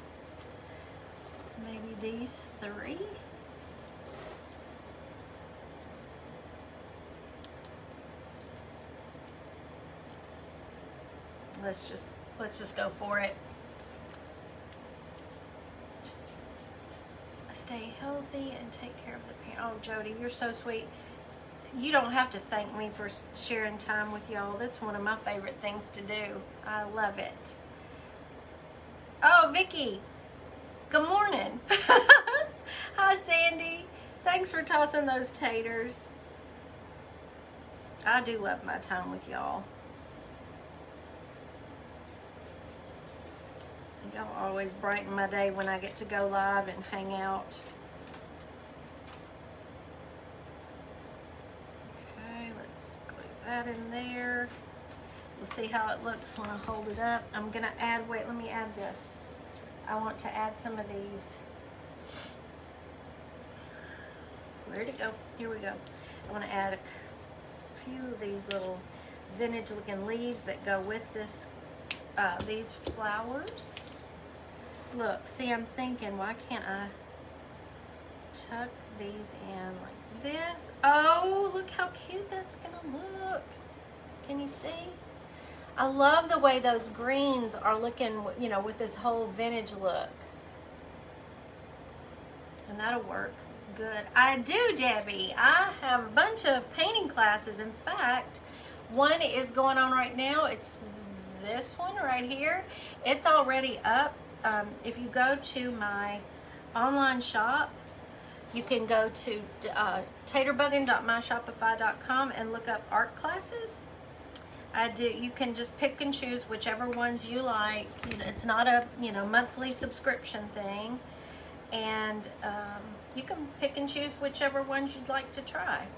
Speaker 1: maybe these three. Let's just go for it. Stay healthy and take care of the parent. Oh, Jody, you're so sweet. You don't have to thank me for sharing time with y'all. That's one of my favorite things to do. I love it. Oh, Vicky. Good morning. Hi, Sandy. Thanks for tossing those taters. I do love my time with y'all. Y'all always brighten my day when I get to go live and hang out. Okay, let's glue that in there. We'll see how it looks when I hold it up. I'm gonna add, wait, let me add this. I want to add some of these. Where'd it go? Here we go. I want to add a few of these little vintage looking leaves that go with this, these flowers. Look, see, I'm thinking, why can't I tuck these in like this? Oh, look how cute that's gonna look. Can you see? I love the way those greens are looking, you know, with this whole vintage look. And that'll work good. I do, Debbie. I have a bunch of painting classes. In fact, one is going on right now. It's this one right here. It's already up. If you go to my online shop, you can go to taterbuggin.myshopify.com and look up art classes. You can just pick and choose whichever ones you like. You know, it's not a monthly subscription thing, and you can pick and choose whichever ones you'd like to try.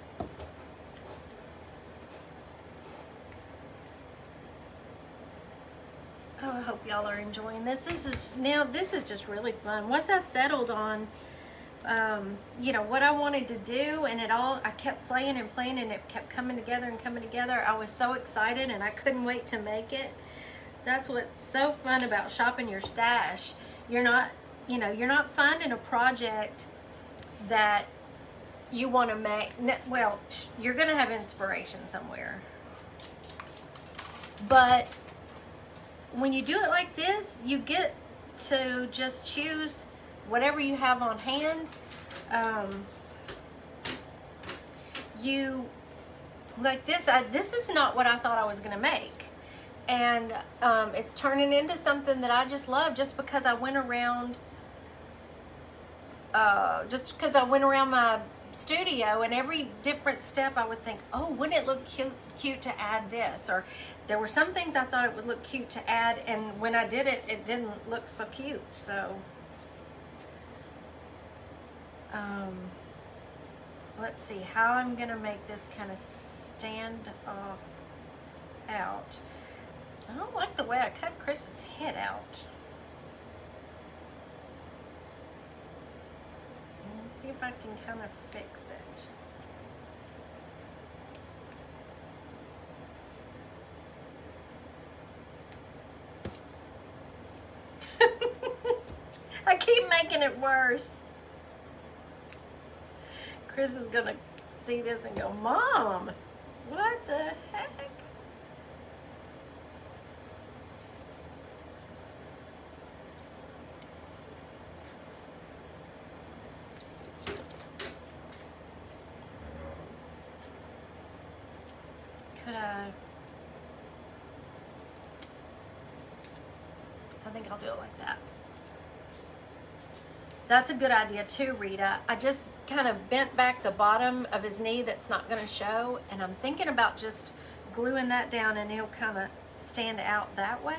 Speaker 1: Oh, I hope y'all are enjoying this. This is just really fun. Once I settled on, what I wanted to do, and I kept playing and playing, and it kept coming together and coming together. I was so excited, and I couldn't wait to make it. That's what's so fun about shopping your stash. You're not finding a project that you want to make. Well, you're going to have inspiration somewhere, but when you do it like this, you get to just choose whatever you have on hand. You like this. This is not what I thought I was going to make, and it's turning into something that I just love. Just because I went around, my studio, and every different step I would think, oh, wouldn't it look cute to add this? Or there were some things I thought it would look cute to add, and when I did it, it didn't look so cute. So let's see how I'm gonna make this kind of stand out. I don't like the way I cut Chris's head out. Let's see if I can kind of fix it. making it worse. Chris is gonna see this and go, Mom, what the heck? Could I think I'll do it like that. That's a good idea too, Rita. I just kind of bent back the bottom of his knee that's not going to show, and I'm thinking about just gluing that down and he'll kind of stand out that way.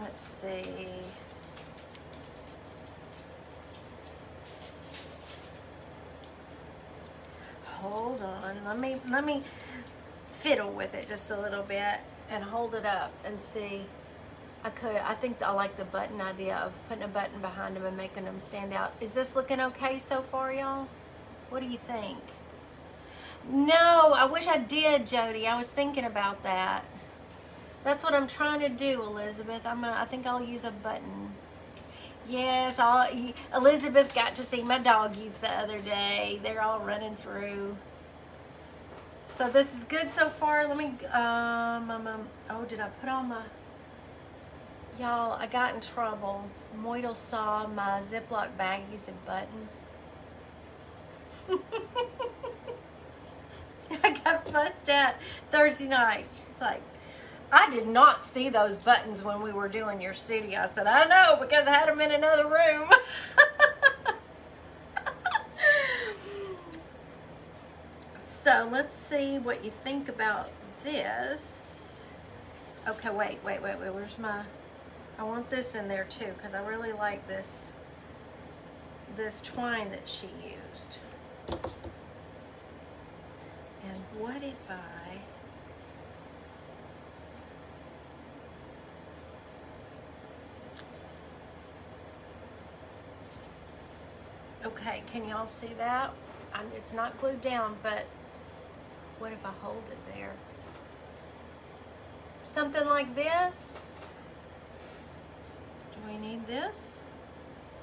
Speaker 1: Let's see. Hold on. Let me fiddle with it just a little bit and hold it up and see. I think I like the button idea of putting a button behind them and making them stand out. Is this looking okay so far, y'all? What do you think? No, I wish I did, Jody. I was thinking about that. That's what I'm trying to do, Elizabeth. I think I'll use a button. Yes, Elizabeth got to see my doggies the other day. They're all running through. So this is good so far. Let me, oh, did I put on my, y'all, I got in trouble. Moidle saw my Ziploc baggies of buttons. I got fussed at Thursday night. She's like, I did not see those buttons when we were doing your studio. I said, I know, because I had them in another room. So let's see what you think about this. Okay, wait. Where's my, I want this in there too, because I really like this twine that she used. And what if okay, can y'all see that? It's not glued down, but what if I hold it there? Something like this? Do we need this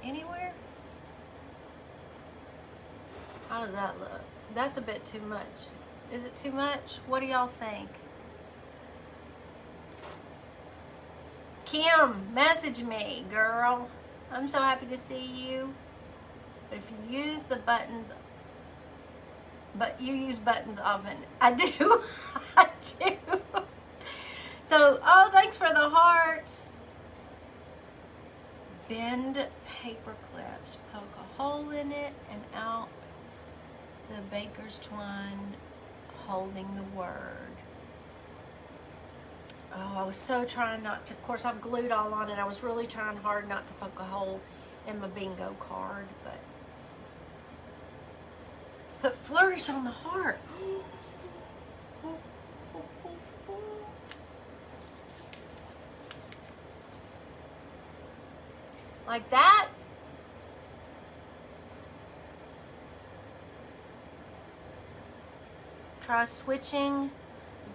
Speaker 1: anywhere? How does that look? That's a bit too much. Is it too much? What do y'all think? Kim, message me, girl. I'm so happy to see you. But if you use the buttons, but you use buttons often. I do. I do. So, oh, thanks for the hearts. Bend paper clips. Poke a hole in it and out the baker's twine holding the word. Oh, I was so trying not to. Of course, I've glued all on it. I was really trying hard not to poke a hole in my bingo card, but put flourish on the heart. Like that. Try switching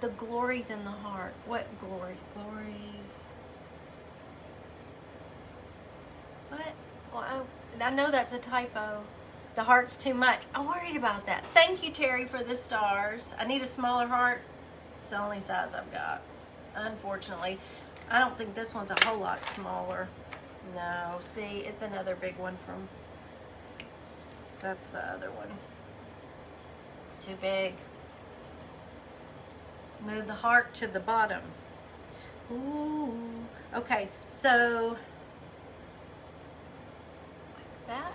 Speaker 1: the glories in the heart. What glory? Glories. What? Well, I know that's a typo. The heart's too much. I'm worried about that. Thank you, Terry, for the stars. I need a smaller heart. It's the only size I've got. Unfortunately, I don't think this one's a whole lot smaller. No, see, it's another big one from, that's the other one. Too big. Move the heart to the bottom. Ooh. Okay, so like that.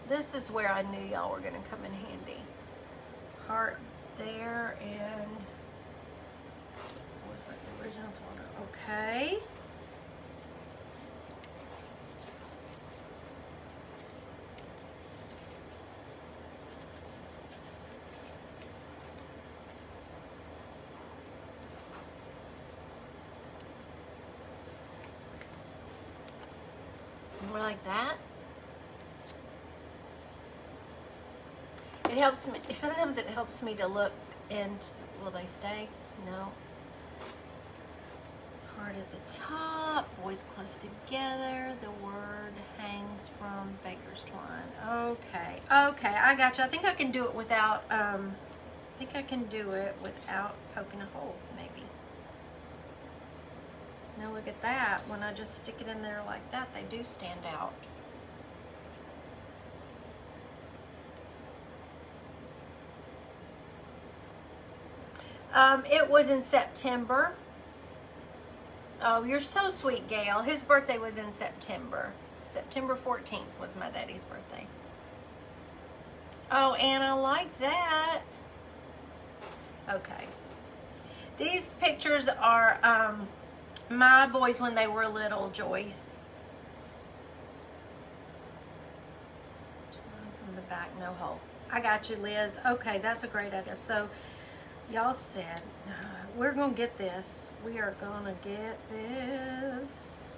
Speaker 1: This is where I knew y'all were going to come in handy. Heart there, and what was that, the original folder? Okay. More like that. It helps me, sometimes it helps me to look and, will they stay? No. Word at the top, boys close together, the word hangs from baker's twine. Okay, okay, I got you. I think I can do it without, poking a hole, maybe. Now look at that. When I just stick it in there like that, they do stand out. It was in September. Oh, you're so sweet, Gail. His birthday was in September. September 14th was my daddy's birthday. Oh, and I like that. Okay. These pictures are my boys when they were little, Joyce. From the back, no hole. I got you, Liz. Okay, that's a great idea. So, y'all said, we're going to get this. We are going to get this.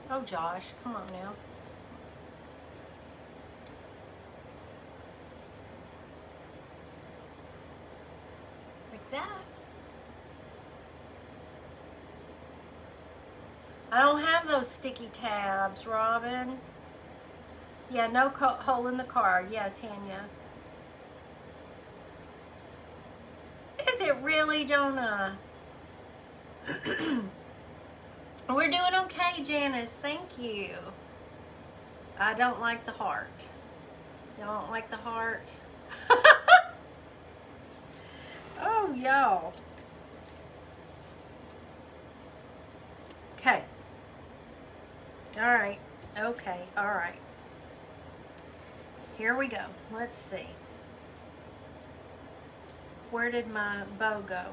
Speaker 1: Oh, Josh, come on now. Like that. I don't have those sticky tabs, Robin. Yeah, no hole in the card. Yeah, Tanya. Is it really, Jonah? We're doing okay, Janice. Thank you. I don't like the heart. Y'all don't like the heart? Oh, y'all. Okay. All right. Okay. All right. Here we go. Let's see. Where did my bow go?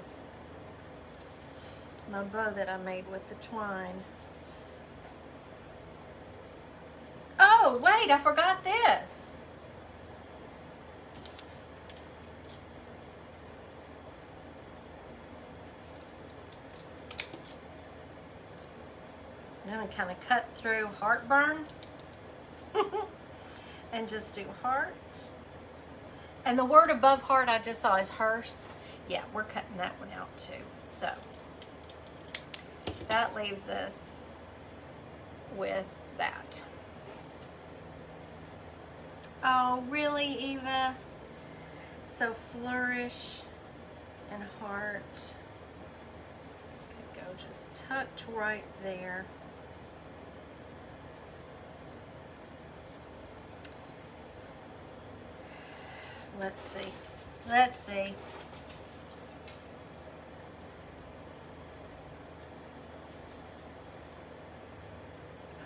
Speaker 1: My bow that I made with the twine. Oh, wait, I forgot this. I'm going to kind of cut through heartburn and just do heart. And the word above heart I just saw is hearse. Yeah, we're cutting that one out too. So that leaves us with that. Oh, really, Eva? So flourish and heart could go just tucked right there. Let's see. Let's see.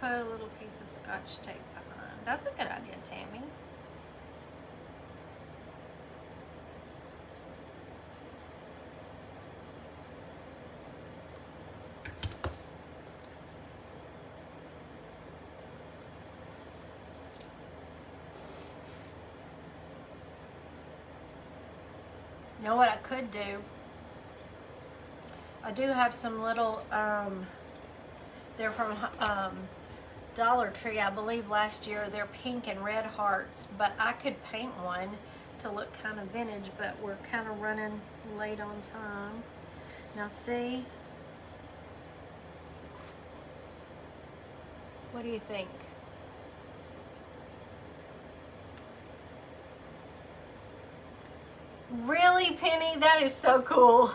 Speaker 1: Put a little piece of Scotch tape behind. That's a good idea, Tammy. You know what I could do? I do have some little, they're from Dollar Tree, I believe last year. They're pink and red hearts, but I could paint one to look kind of vintage, but we're kind of running late on time. Now see? What do you think? Really, Penny? That is so cool.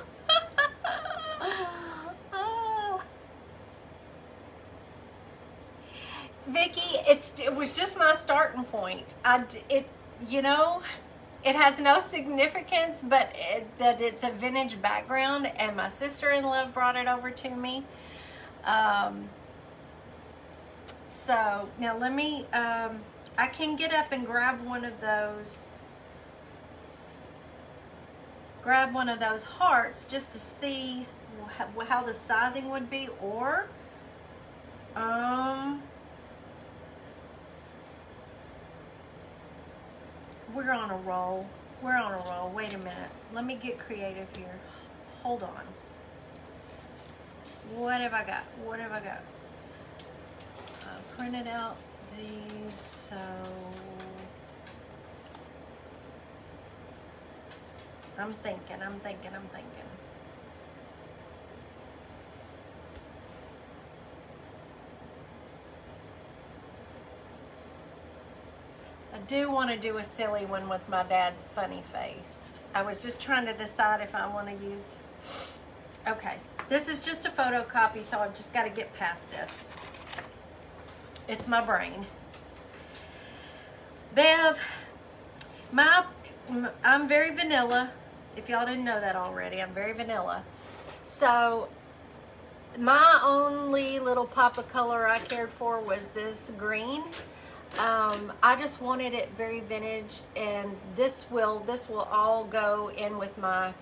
Speaker 1: Vicky, it was just my starting point. You know, it has no significance, but that it's a vintage background, and my sister-in-law brought it over to me. So now let me, I can get up and grab one of those hearts just to see how the sizing would be, or we're on a roll. We're on a roll. Wait a minute. Let me get creative here. Hold on. What have I got? What have I got? I printed out these, so I'm thinking. I do want to do a silly one with my dad's funny face. I was just trying to decide if I want to use... Okay, this is just a photocopy, so I've just got to get past this. It's my brain. Bev, I'm very vanilla. If y'all didn't know that already, I'm very vanilla. So my only little pop of color I cared for was this green. I just wanted it very vintage, and this will all go in with my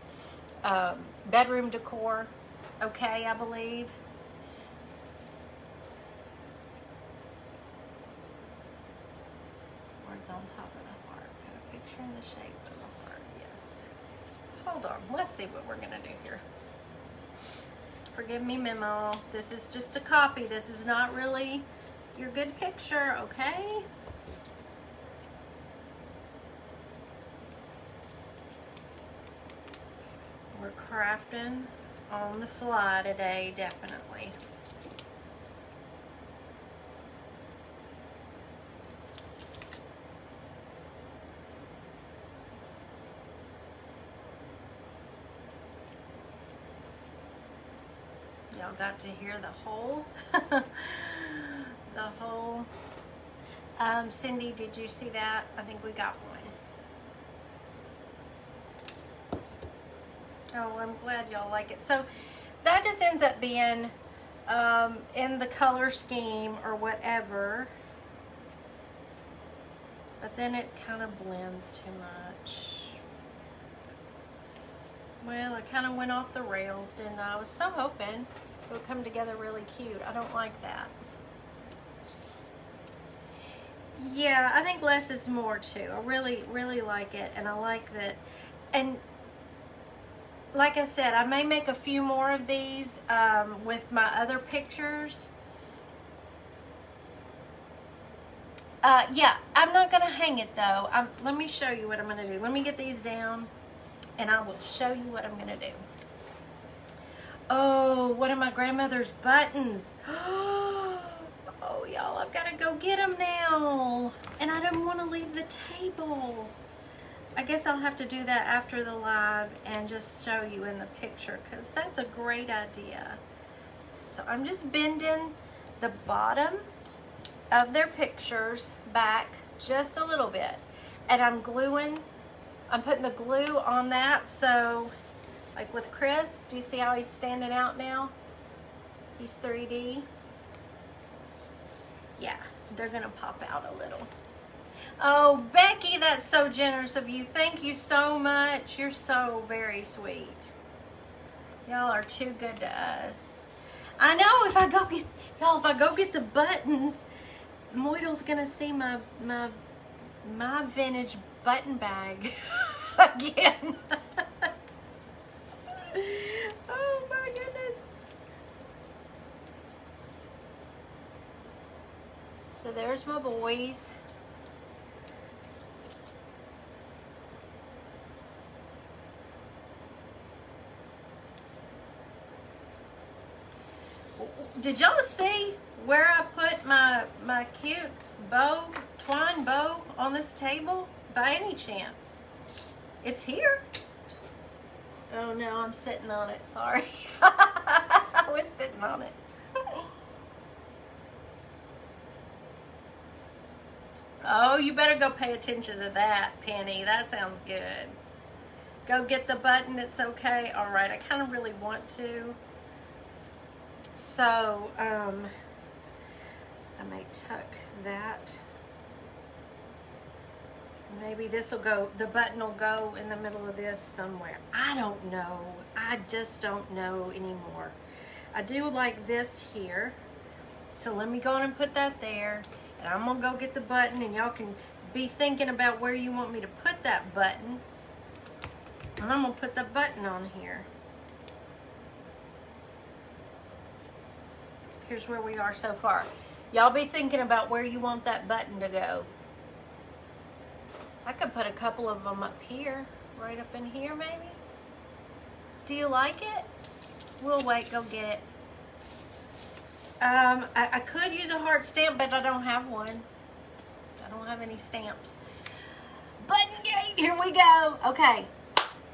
Speaker 1: bedroom decor. Okay, I believe. Words on top of the heart. Kind of picturing the shape of the heart. Yes. Hold on. Let's see what we're gonna do here. Forgive me, Memo. This is just a copy. This is not really your good picture, okay? We're crafting on the fly today, definitely. Y'all got to hear the whole Cindy, did you see that? I think we got one. Oh, I'm glad y'all like it. So that just ends up being in the color scheme or whatever, but then it kind of blends too much. Well, I kind of went off the rails, didn't I? I was so hoping it would come together really cute. I don't like that. Yeah, I think less is more too. I really like it, and I like that. And like I said, I may make a few more of these with my other pictures. Yeah, I'm not gonna hang it though. Let me show you what I'm gonna do. Let me get these down, and I will show you what I'm gonna do. Oh, one of my grandmother's buttons. Oh, y'all, I've got to go get them now. And I don't want to leave the table. I guess I'll have to do that after the live and just show you in the picture, because that's a great idea. So I'm just bending the bottom of their pictures back just a little bit. And I'm putting the glue on that, so like with Chris, do you see how he's standing out now? He's 3D. Yeah, they're gonna pop out a little. Oh, Becky, that's so generous of you. Thank you so much. You're so very sweet. Y'all are too good to us. I know, if I go get the buttons, Moidle's gonna see my vintage button bag again. Oh my goodness. So there's my boys. Did y'all see where I put my cute twine bow on this table? By any chance? It's here. Oh no, I'm sitting on it, sorry. I was sitting on it. Oh, you better go pay attention to that, Penny. That sounds good. Go get the button, it's okay. All right, I kind of really want to. So, I may tuck that. Maybe this will go, the button will go in the middle of this somewhere. I don't know. I just don't know anymore. I do like this here. So let me go on and put that there. And I'm gonna go get the button, and y'all can be thinking about where you want me to put that button. And I'm gonna put the button on here. Here's where we are so far. Y'all be thinking about where you want that button to go. I could put a couple of them up here. right up in here maybe. Do you like it? We'll wait, go get it. I could use a heart stamp, but I don't have one. I don't have any stamps. Button gate, here we go. Okay,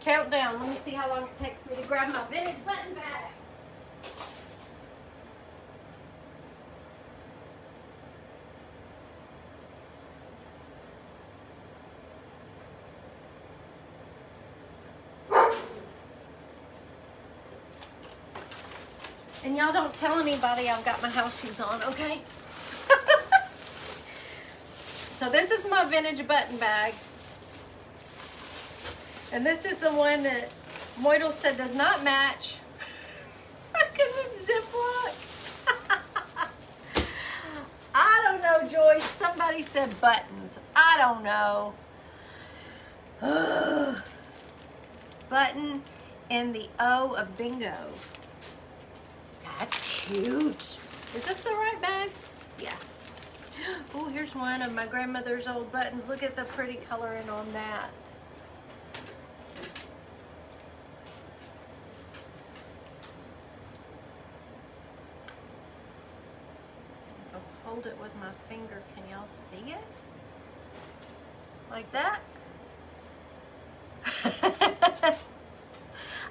Speaker 1: countdown. Let me see how long it takes me to grab my vintage button bag. And y'all don't tell anybody I've got my house shoes on, okay? So this is my vintage button bag. And this is the one that Moidle said does not match because it's Ziploc. I don't know, Joyce. Somebody said buttons. I don't know. Button and the O of bingo. That's cute. Is this the right bag? Yeah. Oh, here's one of my grandmother's old buttons. Look at the pretty coloring on that. If I hold it with my finger, can y'all see it? Like that?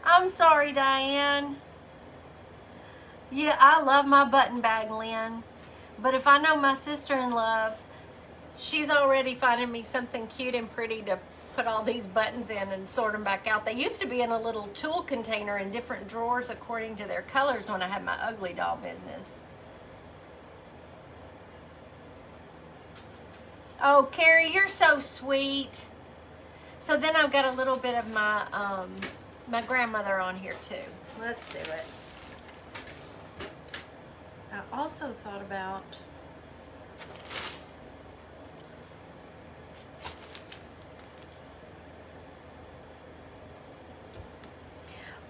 Speaker 1: I'm sorry, Diane. Yeah, I love my button bag, Lynn. But if I know my sister-in-law, she's already finding me something cute and pretty to put all these buttons in and sort them back out. They used to be in a little tool container in different drawers according to their colors when I had my Ugly Doll business. Oh, Carrie, you're so sweet. So then I've got a little bit of my my grandmother on here too. Let's do it. I also thought about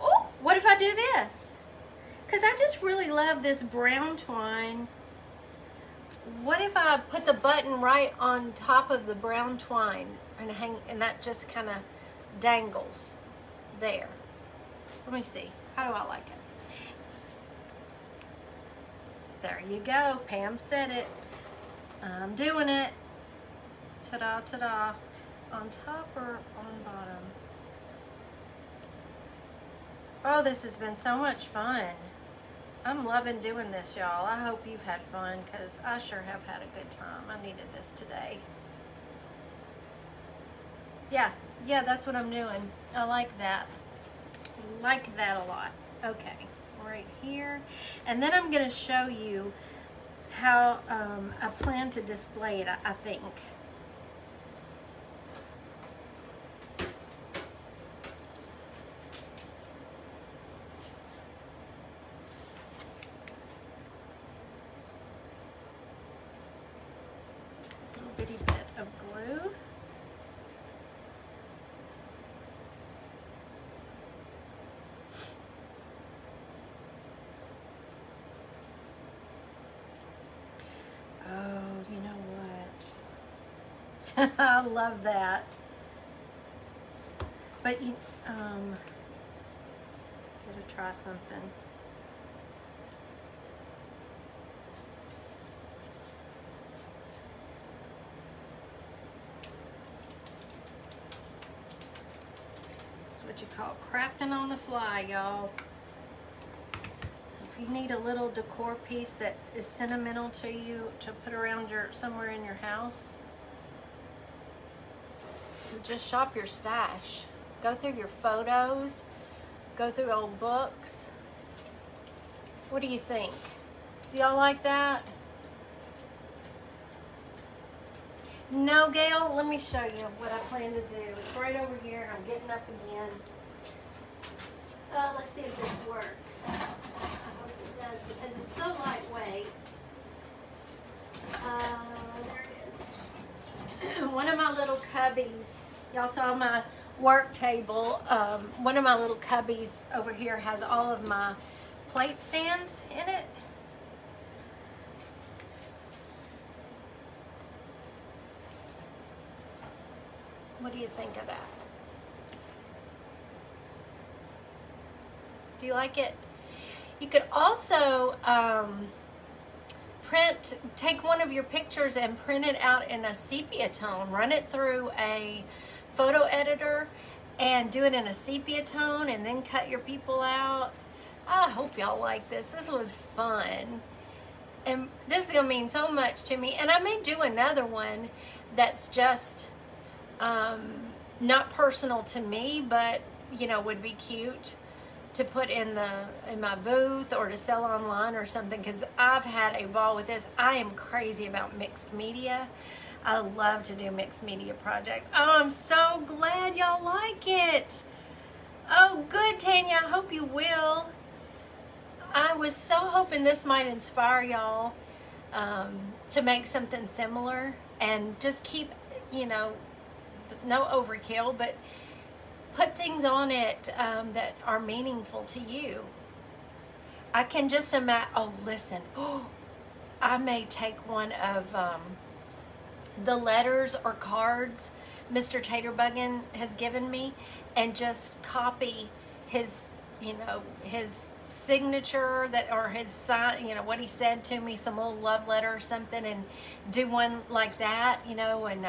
Speaker 1: oh, what if I do this? Because I just really love this brown twine. What if I put the button right on top of the brown twine and hang, and that just kind of dangles there? Let me see. How do I like it? There you go. Pam said it. I'm doing it. Ta-da, ta-da. On top or on bottom? Oh, this has been so much fun. I'm loving doing this, y'all. I hope you've had fun because I sure have had a good time. I needed this today. Yeah, that's what I'm doing. I like that. Like that a lot. Okay. Right here, and then I'm going to show you how I plan to display it. I think a little bitty bit of glue. I love that. But you gotta try something. That's what you call crafting on the fly, y'all. So if you need a little decor piece that is sentimental to you to put around somewhere in your house, just shop your stash. Go through your photos. Go through old books. What do you think? Do y'all like that? No, Gail, let me show you what I plan to do. It's right over here and I'm getting up again. Let's see if this works. I hope it does because it's so lightweight. There it is. One of my little cubbies, y'all saw my work table. One of my little cubbies over here has all of my plate stands in it. What do you think of that? Do you like it? You could also take one of your pictures and print it out in a sepia tone. Run it through a photo editor and do it in a sepia tone and then cut your people out. I hope y'all like this. This was fun. And this is going to mean so much to me. And I may do another one that's just not personal to me, but, you know, would be cute to put in my booth or to sell online or something, because I've had a ball with this. I am crazy about mixed media. I love to do mixed media projects. Oh, I'm so glad y'all like it. Oh, good, Tanya. I hope you will. I was so hoping this might inspire y'all to make something similar and just keep, you know, no overkill, but put things on it that are meaningful to you. I can just imagine, oh, listen. Oh, I may take one of the letters or cards Mr. Taterbuggin has given me and just copy his, you know, his signature or his sign, you know, what he said to me, some little love letter or something, and do one like that, you know, and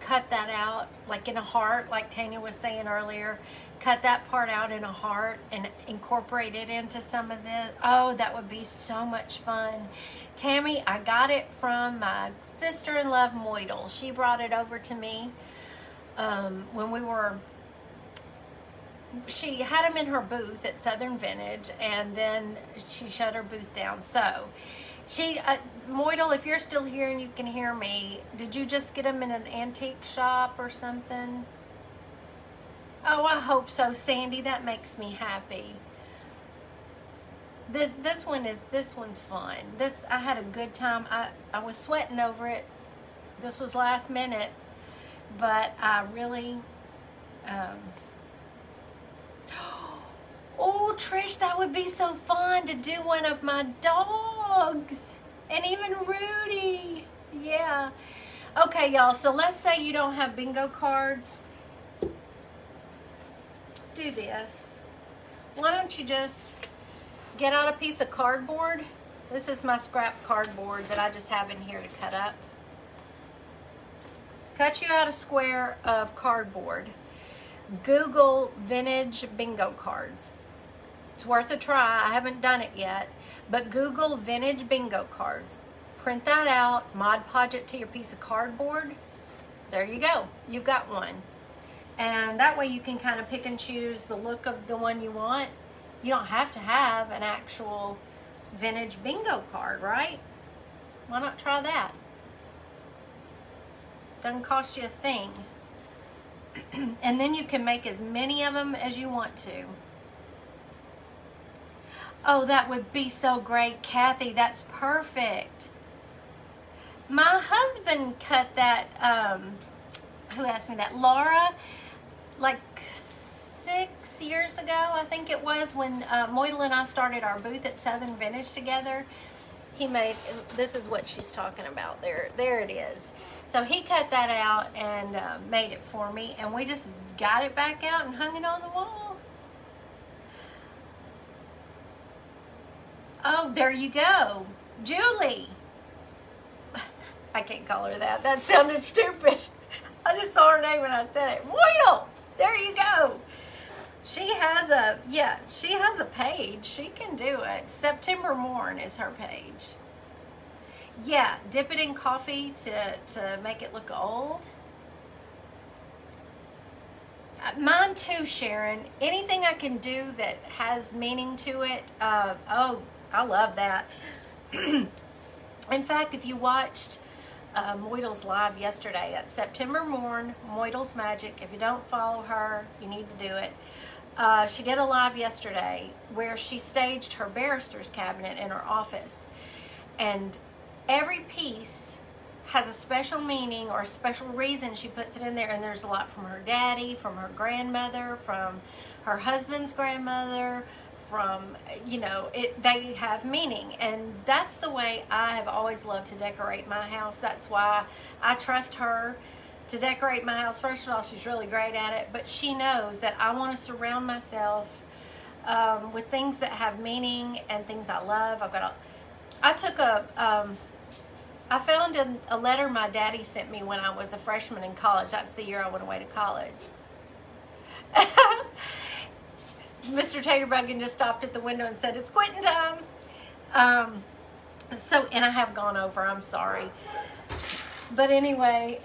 Speaker 1: cut that out like in a heart, like Tanya was saying earlier. Cut that part out in a heart and incorporate it into some of this. Oh, that would be so much fun. Tammy, I got it from my sister-in-law, Moidle. She brought it over to me when we were... She had them in her booth at Southern Vintage, and then she shut her booth down. So, Moidle, if you're still here and you can hear me, did you just get them in an antique shop or something? Oh, I hope so, Sandy. That makes me happy. This one's fun. I had a good time. I was sweating over it. This was last minute, but I really. Oh, Trish, that would be so fun to do one of my dogs. And even Rudy. Yeah. Okay, y'all. So let's say you don't have bingo cards. Do this. Why don't you just get out a piece of cardboard? This is my scrap cardboard that I just have in here to cut up. Cut you out a square of cardboard. Google vintage bingo cards. It's worth a try. I haven't done it yet, but Google vintage bingo cards. Print that out, Mod Podge it to your piece of cardboard. There you go. You've got one. And that way you can kind of pick and choose the look of the one you want. You don't have to have an actual vintage bingo card, right? Why not try that? Doesn't cost you a thing. And then you can make as many of them as you want to. Oh, that would be so great, Kathy. That's perfect. My husband cut that, who asked me that? Laura, like 6 years ago, I think it was, when Moidle and I started our booth at Southern Vintage together. He made, this is what she's talking about. There it is. So he cut that out and made it for me, and we just got it back out and hung it on the wall. Oh, there you go. Julie. I can't call her that. That sounded stupid. I just saw her name when I said it. Moidle. There you go. She has a page. She can do it. September Morn is her page. Yeah, dip it in coffee to make it look old. Mine too, Sharon. Anything I can do that has meaning to it. Oh, I love that. In fact, if you watched Moidle's live yesterday at September Morn, Moidle's Magic, if you don't follow her, you need to do it. She did a live yesterday where she staged her barrister's cabinet in her office. And every piece has a special meaning or a special reason she puts it in there. And there's a lot from her daddy, from her grandmother, from her husband's grandmother, from, you know, they have meaning. And that's the way I have always loved to decorate my house. That's why I trust her to decorate my house. First of all, she's really great at it, but she knows that I want to surround myself with things that have meaning and things I love. I found a letter my daddy sent me when I was a freshman in college. That's the year I went away to college. Mr. Taterbuggen just stopped at the window and said, "It's quitting time." And I have gone over, I'm sorry. But anyway,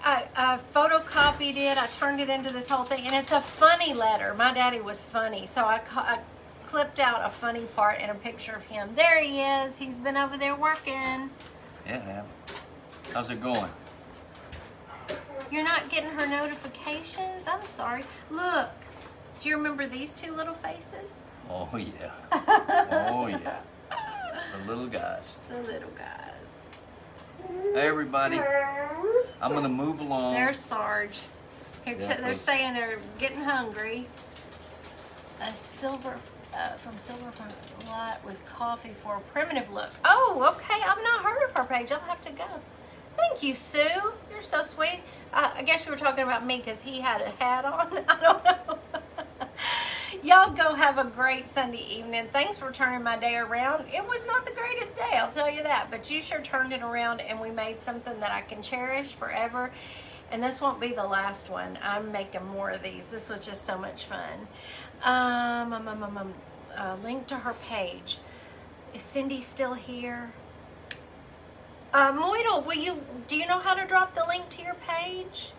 Speaker 1: I photocopied it. I turned it into this whole thing. And it's a funny letter. My daddy was funny. So I clipped out a funny part and a picture of him. There he is. He's been over there working.
Speaker 2: Yeah. How's it going?
Speaker 1: You're not getting her notifications? I'm sorry. Look. Do you remember these two little faces?
Speaker 2: Oh, yeah. Oh, yeah. The little guys.
Speaker 1: The little guys.
Speaker 2: Hey, everybody. I'm going to move along.
Speaker 1: There's Sarge. They're saying they're getting hungry. A silver from Silver Light with coffee for a primitive look. Oh, okay. I've not heard of her page. I'll have to go. Thank you, Sue. You're so sweet. I guess you were talking about me because he had a hat on. I don't know. Y'all go have a great Sunday evening. Thanks for turning my day around. It was not the greatest day, I'll tell you that. But you sure turned it around, and we made something that I can cherish forever. And this won't be the last one. I'm making more of these. This was just so much fun. Link to her page. Is Cindy still here? Moidle, do you know how to drop the link to your page?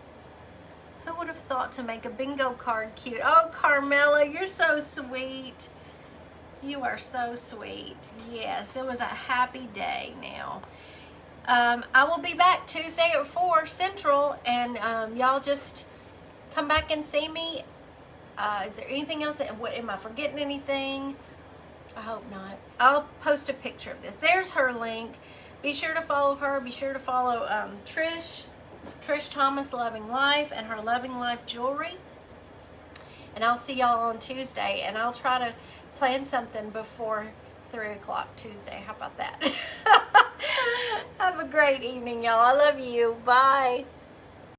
Speaker 1: Who would have thought to make a bingo card cute? Oh, Carmela, you're so sweet. You are so sweet. Yes, it was a happy day now. I will be back Tuesday at 4 Central, and y'all just come back and see me. Is there anything else? Am I forgetting anything? I hope not. I'll post a picture of this. There's her link. Be sure to follow her. Be sure to follow Trish Thomas Loving Life and her Loving Life jewelry. And I'll see y'all on Tuesday, and I'll try to plan something before 3 o'clock Tuesday. How about that? Have a great evening, y'all. I love you. Bye.